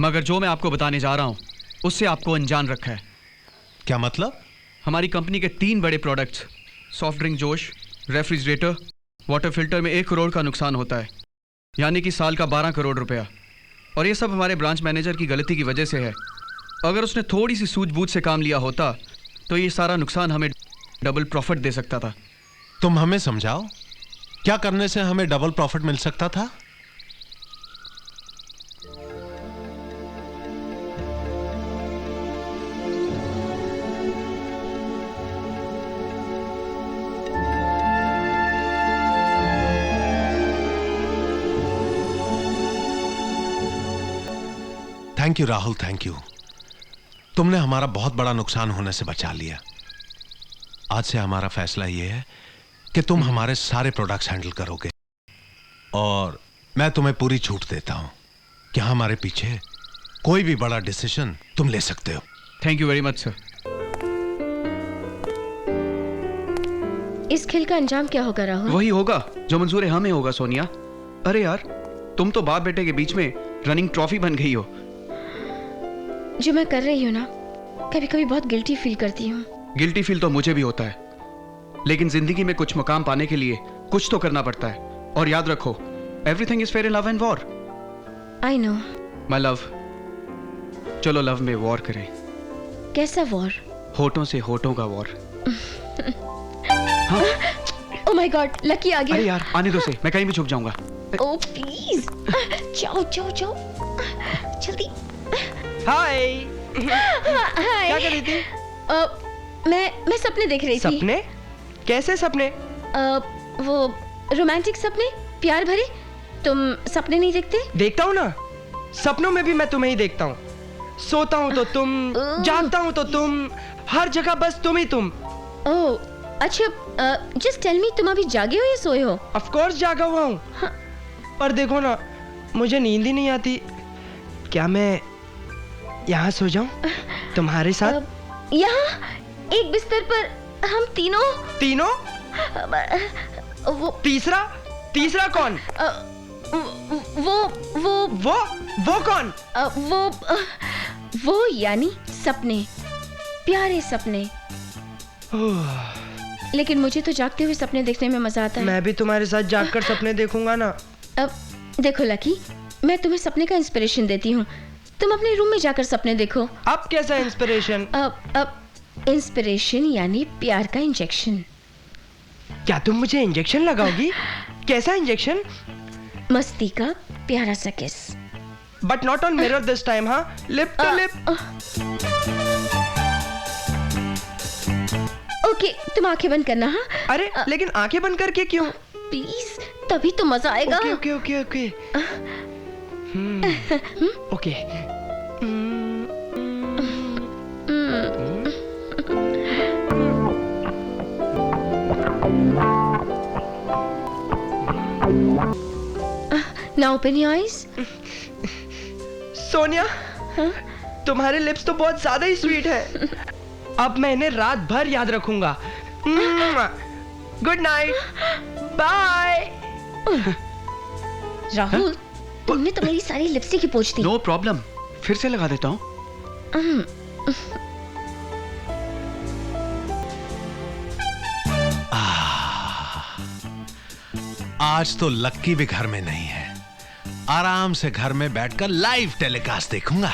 [SPEAKER 12] मगर जो मैं आपको बताने जा रहा हूं उससे आपको अनजान रखा है।
[SPEAKER 5] क्या मतलब?
[SPEAKER 12] हमारी कंपनी के 3 बड़े प्रोडक्ट्स, सॉफ्ट ड्रिंक जोश, रेफ्रिजरेटर, वाटर फिल्टर में 1 करोड़ का नुकसान होता है, यानी कि साल का 12 करोड़ रुपया। और ये सब हमारे ब्रांच मैनेजर की गलती की वजह से है। अगर उसने थोड़ी सी सूझबूझ से काम लिया होता तो ये सारा नुकसान हमें डबल प्रॉफिट दे सकता था।
[SPEAKER 5] तुम हमें समझाओ, क्या करने से हमें डबल प्रॉफिट मिल सकता था? Thank you Rahul, thank you. तुमने हमारा बहुत बड़ा नुकसान होने से बचा लिया। आज से हमारा फैसला यह है कि तुम हमारे सारे प्रोडक्ट्स हैंडल करोगे और मैं तुम्हें पूरी छूट देता हूं कि हमारे पीछे कोई भी बड़ा डिसीजन तुम ले सकते हो।
[SPEAKER 12] Thank you very much sir.
[SPEAKER 1] इस खेल का अंजाम क्या होगा राहुल?
[SPEAKER 12] वही होगा जो मंजूर हमें होगा सोनिया। अरे यार, तुम तो बाप बेटे के बीच में रनिंग ट्रॉफी बन गई हो।
[SPEAKER 1] जो मैं कर रही हूँ ना, कभी कभी बहुत गिल्टी फील करती हूँ।
[SPEAKER 12] गिल्टी फील तो मुझे भी होता है, लेकिन जिंदगी में कुछ मुकाम पाने के लिए कुछ तो करना पड़ता है। और याद रखो, everything is fair in love and war.
[SPEAKER 1] I know
[SPEAKER 12] my love, चलो लव में वॉर करें।
[SPEAKER 1] कैसा वॉर?
[SPEAKER 12] होठों से होठों का war.
[SPEAKER 1] Oh my God, Lucky आ गया।
[SPEAKER 12] अरे यार आने दो से, मैं कहीं भी छुप जाऊंगा।
[SPEAKER 1] ओह प्लीज, जाओ जाओ जाओ जल्दी।
[SPEAKER 2] हाय।
[SPEAKER 1] हाय।
[SPEAKER 2] क्या कर रही थी?
[SPEAKER 1] मैं सपने देख रही थी।
[SPEAKER 2] सपने? कैसे सपने?
[SPEAKER 1] वो रोमांटिक सपने, प्यार भरे। तुम सपने नहीं देखते?
[SPEAKER 2] देखता हूँ ना, सपनों में भी मैं तुम्हें ही देखता हूँ। सोता हूँ तो तुम, जागता हूँ तो तुम, हर जगह बस तुम ही तुम।
[SPEAKER 1] ओह अच्छा, जस्ट टेल मी, तुम अभी जागे हो या सोए हो?
[SPEAKER 2] ऑफ कोर्स जागा हुआ हूँ।
[SPEAKER 1] हाँ।
[SPEAKER 2] पर देखो ना, मुझे नींद ही नहीं आती। क्या मैं यहाँ सो जाऊँ तुम्हारे साथ?
[SPEAKER 1] यहाँ एक बिस्तर पर हम तीनों?
[SPEAKER 2] तीनों?
[SPEAKER 1] वो
[SPEAKER 2] तीसरा कौन? वो कौन?
[SPEAKER 1] वो यानी सपने, प्यारे सपने। लेकिन मुझे तो जागते हुए सपने देखने में मजा आता है।
[SPEAKER 2] मैं भी तुम्हारे साथ जागकर सपने देखूंगा ना।
[SPEAKER 1] अब देखो लकी, मैं तुम्हें सपने का इंस्पिरेशन देती हूँ, तुम अपने रूम में जाकर सपने देखो।
[SPEAKER 2] अब कैसा इंस्पिरेशन?
[SPEAKER 1] अब इंस्पिरेशन यानी प्यार का इंजेक्शन।
[SPEAKER 2] क्या तुम मुझे इंजेक्शन लगाओगी? कैसा इंजेक्शन?
[SPEAKER 1] मस्ती का प्यारा सा kiss.
[SPEAKER 2] But not on mirror this time, हाँ? Lip to lip.
[SPEAKER 1] ओके, तुम आंखें बंद करना। हाँ?
[SPEAKER 2] अरे लेकिन आंखें बंद करके क्यों?
[SPEAKER 1] प्लीज, तभी तो मजा आएगा।
[SPEAKER 2] Okay okay okay okay okay.
[SPEAKER 1] Now open your eyes.
[SPEAKER 2] Sonia, तुम्हारे लिप्स तो बहुत ज्यादा ही स्वीट है। अब मैं इन्हें रात भर याद रखूंगा। Good night, bye.
[SPEAKER 1] राहुल, तुमने तो मेरी सारी लिपस्टिक ही पोंछ दी।
[SPEAKER 12] नो प्रॉब्लम, फिर से लगा देता हूँ।
[SPEAKER 5] आज तो लक्की भी घर में नहीं है, आराम से घर में बैठकर लाइव टेलीकास्ट देखूंगा।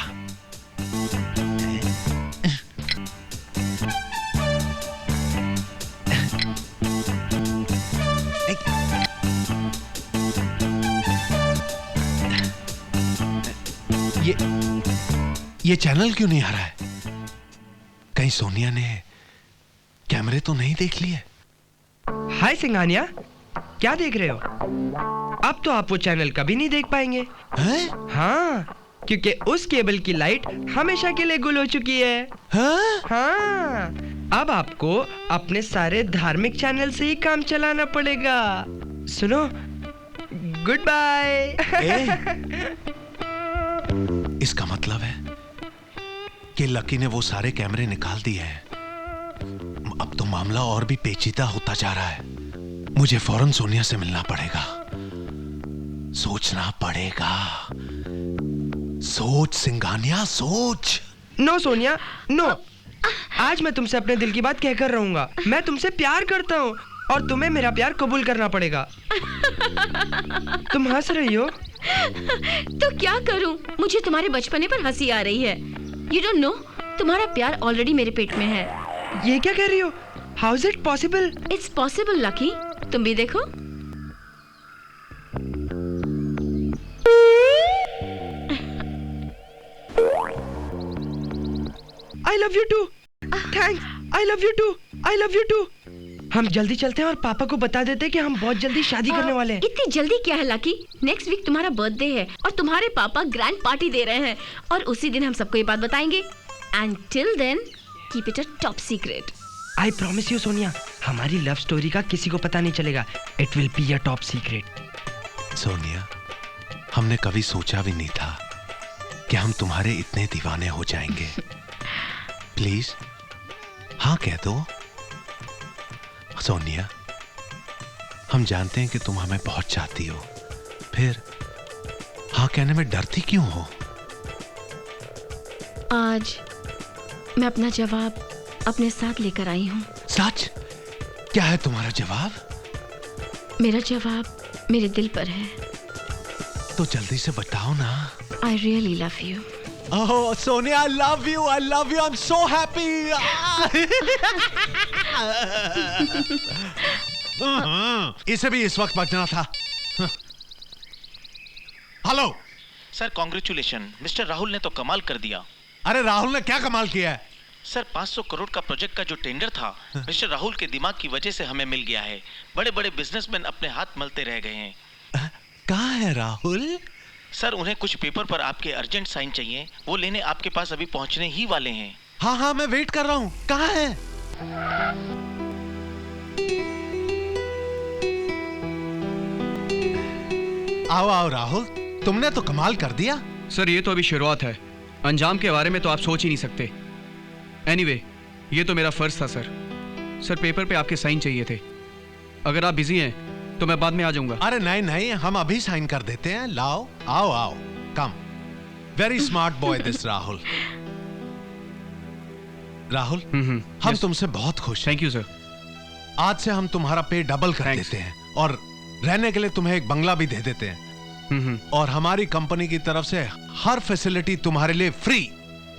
[SPEAKER 5] ये चैनल क्यों नहीं आ रहा है? कहीं सोनिया ने कैमरे तो नहीं देख लिए?
[SPEAKER 2] हाय सिंघानिया, क्या देख रहे हो? अब तो आप वो चैनल कभी नहीं देख पाएंगे।
[SPEAKER 5] हैं?
[SPEAKER 2] हाँ, क्योंकि उस केबल की लाइट हमेशा के लिए गुल हो चुकी है।
[SPEAKER 5] हाँ?
[SPEAKER 2] हाँ, अब आपको अपने सारे धार्मिक चैनल से ही काम चलाना पड़ेगा। सुनो, गुड बाय।
[SPEAKER 5] इसका मतलब है कि लकी ने वो सारे कैमरे निकाल दिए हैं। अब तो मामला और भी पेचीदा होता जा रहा है। मुझे फौरन सोनिया से मिलना पड़ेगा, सोचना पड़ेगा। सोच सिंघानिया, सोच।
[SPEAKER 2] No Sonia, no. आज मैं तुमसे अपने दिल की बात कहकर रहूंगा। मैं तुमसे प्यार करता हूँ और तुम्हें मेरा प्यार कबूल करना पड़ेगा। तुम हंस रही हो?
[SPEAKER 1] तो क्या करूं? मुझे तुम्हारे बचपने पर हंसी आ रही है। You don't know, तुम्हारा प्यार ऑलरेडी मेरे पेट में है।
[SPEAKER 2] ये क्या कह रही हो? How is it possible?
[SPEAKER 1] It's possible, Lucky. तुम भी देखो।
[SPEAKER 2] I love you too. Thanks. I love you too. I love you too. हम जल्दी चलते हैं और पापा को बता देते हैं कि हम बहुत जल्दी शादी करने वाले हैं।
[SPEAKER 1] इतनी जल्दी क्या है लकी? नेक्स्ट वीक तुम्हारा बर्थडे है और तुम्हारे पापा ग्रैंड पार्टी दे रहे हैं और उसी दिन हम सबको ये बात बताएंगे। And till then keep it a top secret.
[SPEAKER 2] I promise you Sonia, हमारी लव स्टोरी का किसी को पता नहीं चलेगा। It will be a top secret.
[SPEAKER 5] Sonia, हमने कभी सोचा भी नहीं था कि हम तुम्हारे इतने दीवाने हो जाएंगे। प्लीज हाँ कह दो। सोनिया, हम जानते हैं कि तुम हमें बहुत चाहती हो, फिर हाँ कहने में डरती क्यों हो?
[SPEAKER 1] आज मैं अपना जवाब अपने साथ लेकर आई हूँ।
[SPEAKER 5] सच? क्या है तुम्हारा जवाब?
[SPEAKER 1] मेरा जवाब मेरे दिल पर है।
[SPEAKER 5] तो जल्दी से बताओ ना।
[SPEAKER 1] I really love you.
[SPEAKER 5] Oh, Sonia, I love you. I love you. I'm so happy. इसे भी इस वक्त बजना था। Hello
[SPEAKER 11] sir, congratulation. Mister Rahul ने तो कमाल कर दिया।
[SPEAKER 5] अरे राहुल ने क्या कमाल किया है?
[SPEAKER 11] सर, 500 करोड़ का प्रोजेक्ट का जो टेंडर था, मिस्टर राहुल के दिमाग की वजह से हमें मिल गया है। बड़े बड़े बिजनेसमैन अपने हाथ मलते रह गए हैं।
[SPEAKER 5] कहाँ है राहुल?
[SPEAKER 11] सर, उन्हें कुछ पेपर पर आपके अर्जेंट साइन चाहिए, वो लेने आपके पास अभी पहुंचने ही वाले हैं।
[SPEAKER 5] हाँ हाँ, मैं वेट कर रहा हूँ। कहाँ है? आओ आओ राहुल, तुमने तो कमाल कर दिया।
[SPEAKER 12] सर ये तो अभी शुरुआत है, अंजाम के बारे में तो आप सोच ही नहीं सकते। एनीवे, ये तो मेरा फर्ज था सर। सर पेपर पे आपके साइन चाहिए थे। अगर आप बिजी हैं तो मैं बाद में आ जाऊंगा।
[SPEAKER 5] अरे नहीं नहीं, हम अभी साइन कर देते हैं। लाओ, आओ आओ, come. Very smart boy this Rahul. Rahul, हम तुमसे बहुत खुश हैं।
[SPEAKER 12] Thank you sir.
[SPEAKER 5] आज से हम तुम्हारा पे डबल कर देते हैं और रहने के लिए तुम्हें एक बंगला भी दे देते हैं। और हमारी कंपनी की तरफ से हर फैसिलिटी तुम्हारे लिए free.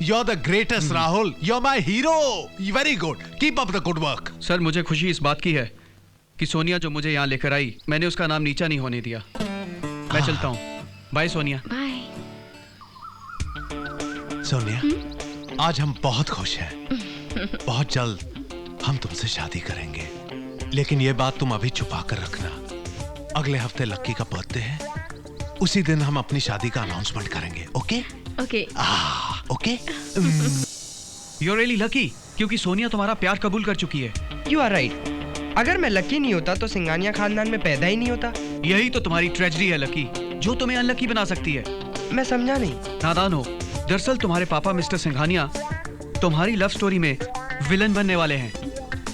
[SPEAKER 5] You are the greatest Rahul, you are my hero. Very good, keep up the good work.
[SPEAKER 12] Sir मुझे खुशी इस बात की है कि सोनिया जो मुझे यहाँ लेकर आई, मैंने उसका नाम नीचा नहीं होने दिया। मैं चलता हूँ। बाय सोनिया।
[SPEAKER 1] बाय।
[SPEAKER 5] सोनिया, आज हम बहुत खुश हैं। बहुत जल्द हम तुमसे शादी करेंगे, लेकिन ये बात तुम अभी छुपा कर रखना। अगले हफ्ते लक्की का बर्थडे है, उसी दिन हम अपनी शादी का अनाउंसमेंट करेंगे। Okay
[SPEAKER 1] okay
[SPEAKER 5] okay.
[SPEAKER 12] You are really lucky, क्योंकि सोनिया तुम्हारा प्यार कबूल कर चुकी है।
[SPEAKER 2] You are right. अगर मैं लकी नहीं होता तो सिंघानिया खानदान में पैदा ही नहीं होता।
[SPEAKER 12] यही तो तुम्हारी ट्रेजेडी है लकी, जो तुम्हें अनलकी बना सकती है।
[SPEAKER 2] मैं समझा नहीं।
[SPEAKER 12] नादान हो। दरअसल तुम्हारे पापा मिस्टर सिंघानिया तुम्हारी लव स्टोरी में विलन बनने वाले हैं।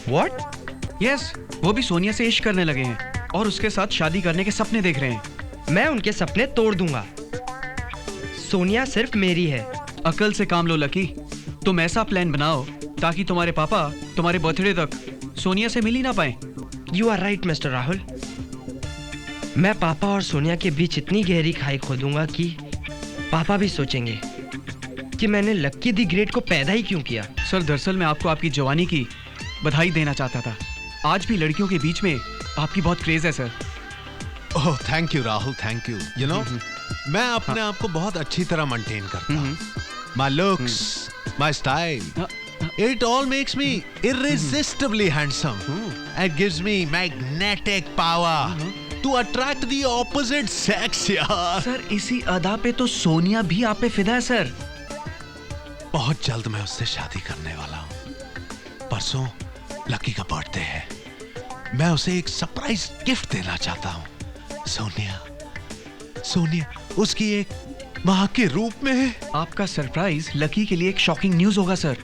[SPEAKER 2] व्हाट?
[SPEAKER 12] यस, वो भी सोनिया से इश्क करने लगे हैं और उसके साथ शादी करने के सपने देख रहे हैं।
[SPEAKER 2] मैं उनके सपने तोड़ दूंगा। सोनिया सिर्फ मेरी है।
[SPEAKER 12] अकल से काम लो लकी। तुम ऐसा प्लान बनाओ ताकि तुम्हारे पापा तुम्हारे बर्थडे तक सोनिया से मिल ही ना पाए।
[SPEAKER 2] You are right mister Rahul. मैं पापा और सोनिया के बीच इतनी गहरी खाई खोदूंगा कि पापा भी सोचेंगे कि मैंने लक्की दी ग्रेट को पैदा ही क्यों किया।
[SPEAKER 12] सर दरअसल मैं आपको आपकी जवानी की बधाई देना चाहता था। आज भी लड़कियों के बीच में आपकी बहुत क्रेज है sir.
[SPEAKER 5] Oh thank you Rahul, thank you. You know, मैं अपने आप को बहुत अच्छी तरह मेंटेन करता हूँ। My looks, my style, it all makes me irresistibly handsome and gives me magnetic power to attract the opposite sex यार।
[SPEAKER 12] सर इसी अदा पे तो सोनिया भी आप पे फिदा है सर।
[SPEAKER 5] बहुत जल्द मैं उससे शादी करने वाला हूँ। परसों लकी का बर्थडे है, मैं उसे एक सरप्राइज गिफ्ट देना चाहता हूँ। सोनिया, सोनिया उसकी एक माँ के रूप में।
[SPEAKER 12] आपका सरप्राइज लकी के लिए एक शॉकिंग न्यूज होगा सर,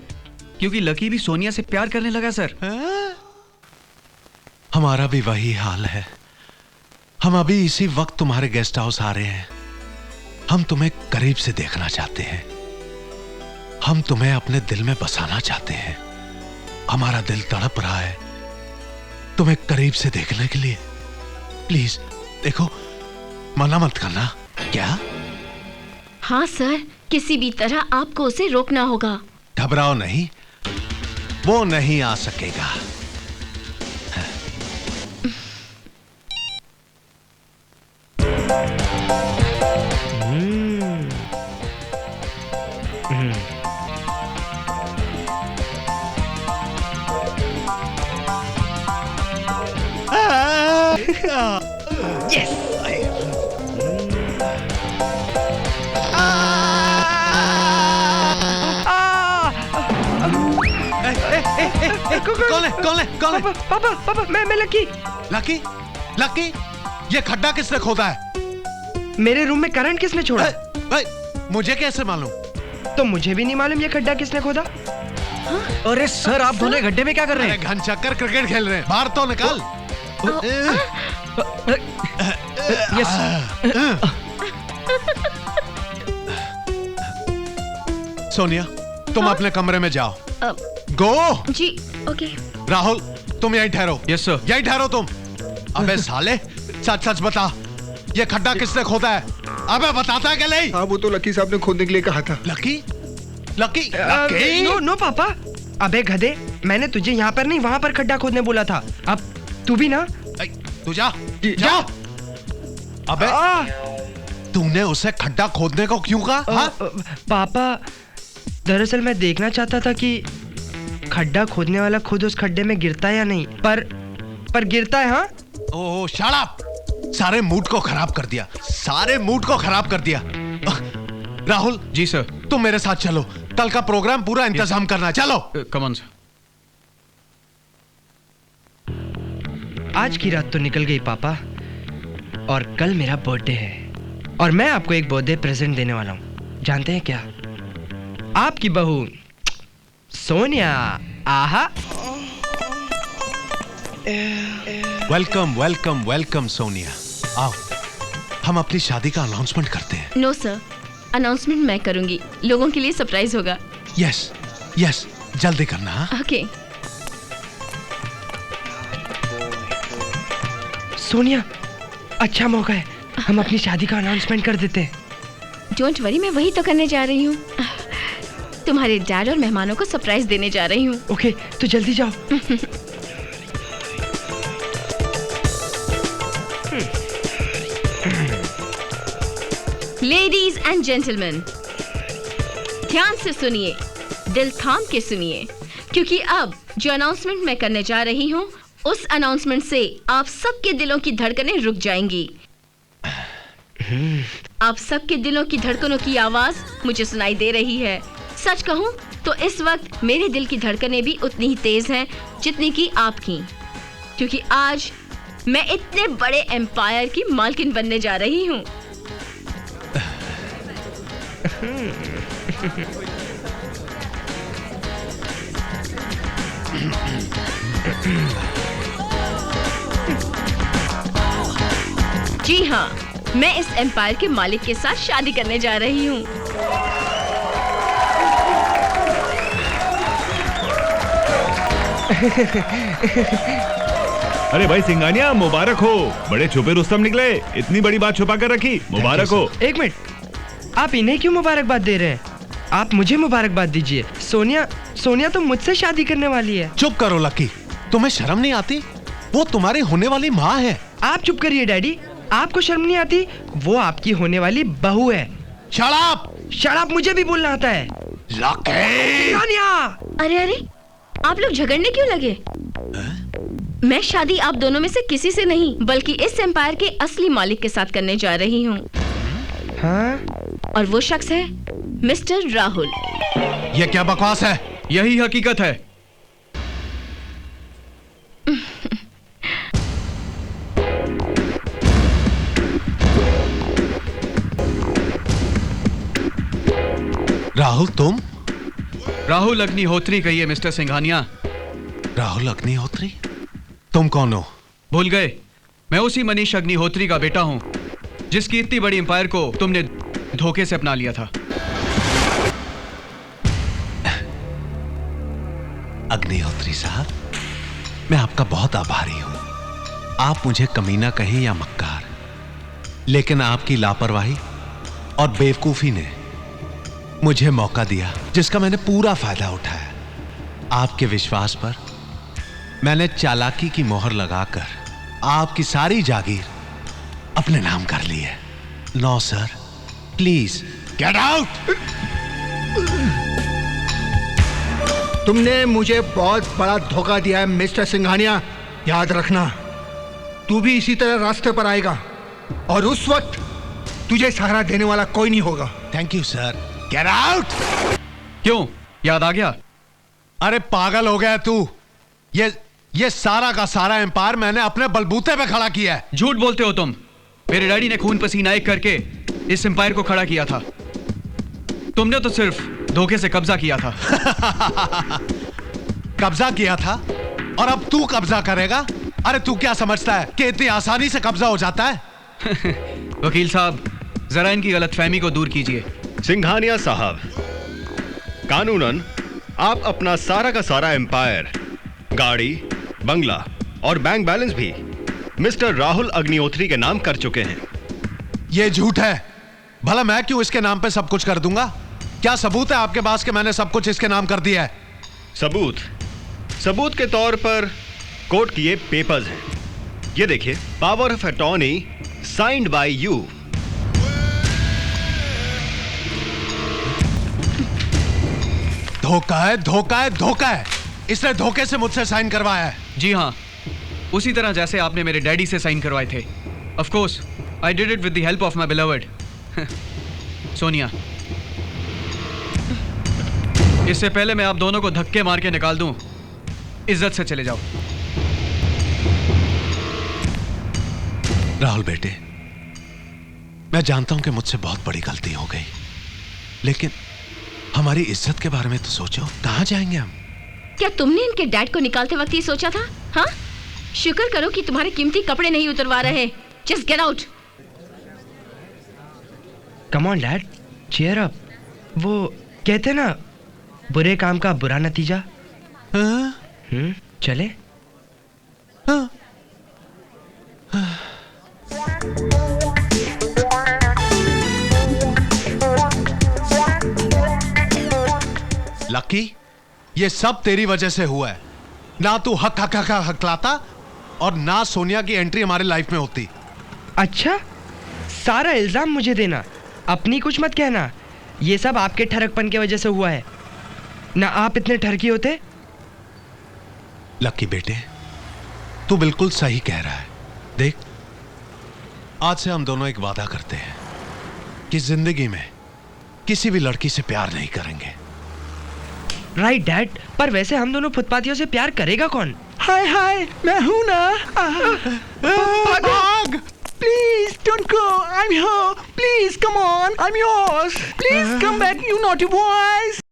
[SPEAKER 12] क्योंकि लकी भी सोनिया से प्यार करने लगा सर।
[SPEAKER 5] हमारा भी वही हाल है। हम अभी इसी वक्त तुम्हारे गेस्ट हाउस आ रहे हैं। हम तुम्हें करीब से देखना चाहते हैं। हम तुम्हें अपने दिल में बसाना चाहते हैं। हमारा दिल तड़प रहा है तुम्हें करीब से देखने के लिए। प्लीज देखो, मना मत करना। क्या?
[SPEAKER 1] हाँ सर, किसी भी तरह आपको उसे रोकना होगा।
[SPEAKER 5] घबराओ नहीं, वो नहीं आ सकेगा।
[SPEAKER 2] यस।
[SPEAKER 5] कौन है? कौन है? कौन है?
[SPEAKER 2] पापा पापा, मैं लकी।
[SPEAKER 5] लकी? लकी? ये खड्डा किसने खोदा है?
[SPEAKER 2] मेरे रूम में करंट किसने छोड़ा?
[SPEAKER 5] मुझे कैसे मालूम?
[SPEAKER 2] तो मुझे भी नहीं मालूम ये खड्डा किसने खोदा।
[SPEAKER 12] अरे सर, आप दोनों गड्ढे में क्या कर रहे हैं?
[SPEAKER 5] घन चक्कर क्रिकेट खेल रहे हैं। बाहर तो निकाल।
[SPEAKER 12] यस।
[SPEAKER 5] सोनिया, तुम अपने कमरे में जाओ। गो।
[SPEAKER 1] जी ओके।
[SPEAKER 5] राहुल, तुम यहीं ठहरो।
[SPEAKER 12] Yes sir.
[SPEAKER 5] यहीं ठहरो तुम। अबे साले, सच सच बता, ये खड्डा किसने खोदा है? अबे बताता है कि नहीं?
[SPEAKER 7] हाँ, वो तो लकी साहब ने खोदने के लिए कहा था।
[SPEAKER 5] लकी? लकी? लकी?
[SPEAKER 2] नो नो पापा। अबे गधे, मैंने तुझे यहाँ पर नहीं वहाँ पर खड्डा खोदने बोला था। अब तू भी ना।
[SPEAKER 5] तू जा। जा। अबे तूने उसे खड्डा खोदने को क्यों कहा?
[SPEAKER 2] पापा, दरअसल मैं देखना चाहता था कि खड्डा खोदने वाला खुद उस खड्डे में गिरता है या नहीं। पर गिरता है। हाँ।
[SPEAKER 5] ओह शट अप! सारे मूड को खराब कर दिया। सारे मूड को खराब कर दिया। राहुल।
[SPEAKER 12] जी सर।
[SPEAKER 5] तुम मेरे साथ चलो, कल का प्रोग्राम पूरा इंतजाम करना। चलो।
[SPEAKER 12] Come on sir.
[SPEAKER 2] आज की रात तो निकल गई पापा, और कल मेरा बर्थडे है, और मैं आपको एक बर्थडे प्रेजेंट देने वाला हूँ। जानते हैं क्या? आपकी बहू सोनिया। आहा।
[SPEAKER 5] Welcome welcome welcome Sonia. आओ, हम अपनी शादी का अनाउंसमेंट करते हैं।
[SPEAKER 1] नो सर, अनाउंसमेंट मैं करूंगी। लोगों के लिए सरप्राइज होगा।
[SPEAKER 5] यस यस, जल्दी करना।
[SPEAKER 1] ओके।
[SPEAKER 2] सोनिया, अच्छा मौका है, हम अपनी शादी का अनाउंसमेंट कर देते हैं।
[SPEAKER 1] डोंट वरी, मैं वही तो करने जा रही हूँ। तुम्हारे डैड और मेहमानों को सरप्राइज देने जा रही हूँ।
[SPEAKER 2] ओके, तो जल्दी जाओ।
[SPEAKER 1] लेडीज एंड जेंटलमैन, ध्यान से सुनिए, दिल थाम के सुनिए, क्योंकि अब जो अनाउंसमेंट मैं करने जा रही हूँ, उस अनाउंसमेंट से आप सबके दिलों की धड़कनें रुक जाएंगी। आप सबके दिलों की धड़कनों की आवाज मुझे सुनाई दे रही है। सच कहूँ तो इस वक्त मेरे दिल की धड़कनें भी उतनी ही तेज हैं जितनी की आपकी, क्योंकि आज मैं इतने बड़े एम्पायर की मालकिन बनने जा रही हूँ। जी हाँ, मैं इस एम्पायर के मालिक के साथ शादी करने जा रही हूँ।
[SPEAKER 4] अरे भाई सिंघानिया, मुबारक हो। बड़े छुपे रुस्तम निकले, इतनी बड़ी बात छुपा कर रखी। मुबारक हो।
[SPEAKER 2] एक मिनट, आप इन्हें क्यों मुबारकबाद दे रहे हैं? आप मुझे मुबारकबाद दीजिए। सोनिया तो मुझसे शादी करने वाली है।
[SPEAKER 5] चुप करो लकी, तुम्हें शर्म नहीं आती? वो तुम्हारी होने वाली माँ है।
[SPEAKER 2] आप चुप करिए डैडी, आपको शर्म नहीं आती? वो आपकी होने वाली बहू है।
[SPEAKER 5] Shut up!
[SPEAKER 2] मुझे भी बोलना आता है।
[SPEAKER 5] सोनिया!
[SPEAKER 1] अरे अरे, आप लोग झगड़ने क्यों लगे? मैं शादी आप दोनों में से किसी से नहीं, बल्कि इस एम्पायर के असली मालिक के साथ करने जा रही हूँ।
[SPEAKER 2] हाँ?
[SPEAKER 1] और वो शख्स है मिस्टर राहुल।
[SPEAKER 5] ये क्या बकवास है?
[SPEAKER 12] यही हकीकत है।
[SPEAKER 5] राहुल, तुम?
[SPEAKER 12] राहुल अग्निहोत्री कहिए मिस्टर सिंघानिया।
[SPEAKER 5] राहुल अग्निहोत्री? तुम कौन हो?
[SPEAKER 12] भूल गए? मैं उसी मनीष अग्निहोत्री का बेटा हूं जिसकी इतनी बड़ी एम्पायर को तुमने धोखे से अपना लिया था।
[SPEAKER 5] अग्निहोत्री साहब, मैं आपका बहुत आभारी हूं। आप मुझे कमीना कहें या मक्कार, लेकिन आपकी लापरवाही और बेवकूफी ने मुझे मौका दिया जिसका मैंने पूरा फायदा उठाया। आपके विश्वास पर मैंने चालाकी की मोहर लगाकर आपकी सारी जागीर अपने नाम कर ली है। No sir, please get out.
[SPEAKER 7] तुमने मुझे बहुत बड़ा धोखा दिया है मिस्टर सिंघानिया। याद रखना, तू भी इसी तरह रास्ते पर आएगा और उस वक्त तुझे सहारा देने वाला कोई नहीं होगा।
[SPEAKER 5] Thank you sir. Get out.
[SPEAKER 12] क्यों, याद आ गया?
[SPEAKER 5] अरे पागल हो गया तू? ये सारा का सारा एम्पायर मैंने अपने बलबूते पे खड़ा किया है।
[SPEAKER 12] झूठ बोलते हो तुम। मेरे डैडी ने खून पसीना एक करके इस एम्पायर को खड़ा किया था। तुमने तो सिर्फ धोखे से कब्जा किया था।
[SPEAKER 5] कब्जा किया था और अब तू कब्जा करेगा? अरे तू क्या समझता है कि इतनी आसानी से कब्जा हो जाता है?
[SPEAKER 12] वकील साहब, जरा इनकी गलतफहमी को दूर कीजिए।
[SPEAKER 6] सिंघानिया साहब, कानूनन आप अपना सारा का सारा एम्पायर, गाड़ी, बंगला और बैंक बैलेंस भी मिस्टर राहुल अग्निहोत्री के नाम कर चुके हैं।
[SPEAKER 5] यह झूठ है। भला मैं क्यों इसके नाम पे सब कुछ कर दूंगा? क्या सबूत है आपके पास कि मैंने सब कुछ इसके नाम कर दिया है?
[SPEAKER 6] सबूत के तौर पर कोर्ट की ये पेपर्स हैं। ये देखिए, power of attorney signed by you.
[SPEAKER 5] धोखा है, धोखा है, धोखा है। इसने धोखे से मुझसे साइन करवाया है।
[SPEAKER 12] जी हाँ, उसी तरह जैसे आपने मेरे डैडी से साइन करवाए थे। Of course I did it with the help of my beloved Sonia. इससे पहले मैं आप दोनों को धक्के मार के निकाल दूं, इज्जत से चले जाओ।
[SPEAKER 5] राहुल बेटे, मैं जानता हूं कि मुझसे बहुत बड़ी गलती हो गई, लेकिन हमारी इज्जत के बारे में तो सोचो। कहां जाएंगे हम?
[SPEAKER 1] क्या तुमने इनके डैड को निकालते वक्त ये सोचा था? हाँ, शुक्र करो कि तुम्हारे कीमती कपड़े नहीं उतरवा रहे। Just get out.
[SPEAKER 2] Come on dad, cheer up. वो कहते ना, बुरे काम का बुरा नतीजा। चले?
[SPEAKER 5] लकी, ये सब तेरी वजह से हुआ है। ना तू हक हक हक हकलाता और ना सोनिया की एंट्री हमारे लाइफ में होती।
[SPEAKER 2] अच्छा, सारा इल्जाम मुझे देना, अपनी कुछ मत कहना। ये सब आपके ठरकपन की वजह से हुआ है, ना आप इतने ठरकी होते।
[SPEAKER 5] लकी बेटे, तू बिल्कुल सही कह रहा है। देख, आज से हम दोनों एक वादा करते हैं कि जिंदगी में किसी भी लड़की से प्यार नहीं करेंगे।
[SPEAKER 2] राइट डैड, पर वैसे हम दोनों फुटपाथियों से प्यार करेगा कौन?
[SPEAKER 7] हाय हाय, मैं हूं ना।
[SPEAKER 5] भाग!
[SPEAKER 7] Please don't go. I'm here. Please come on. I'm yours. Please come back, you naughty boys.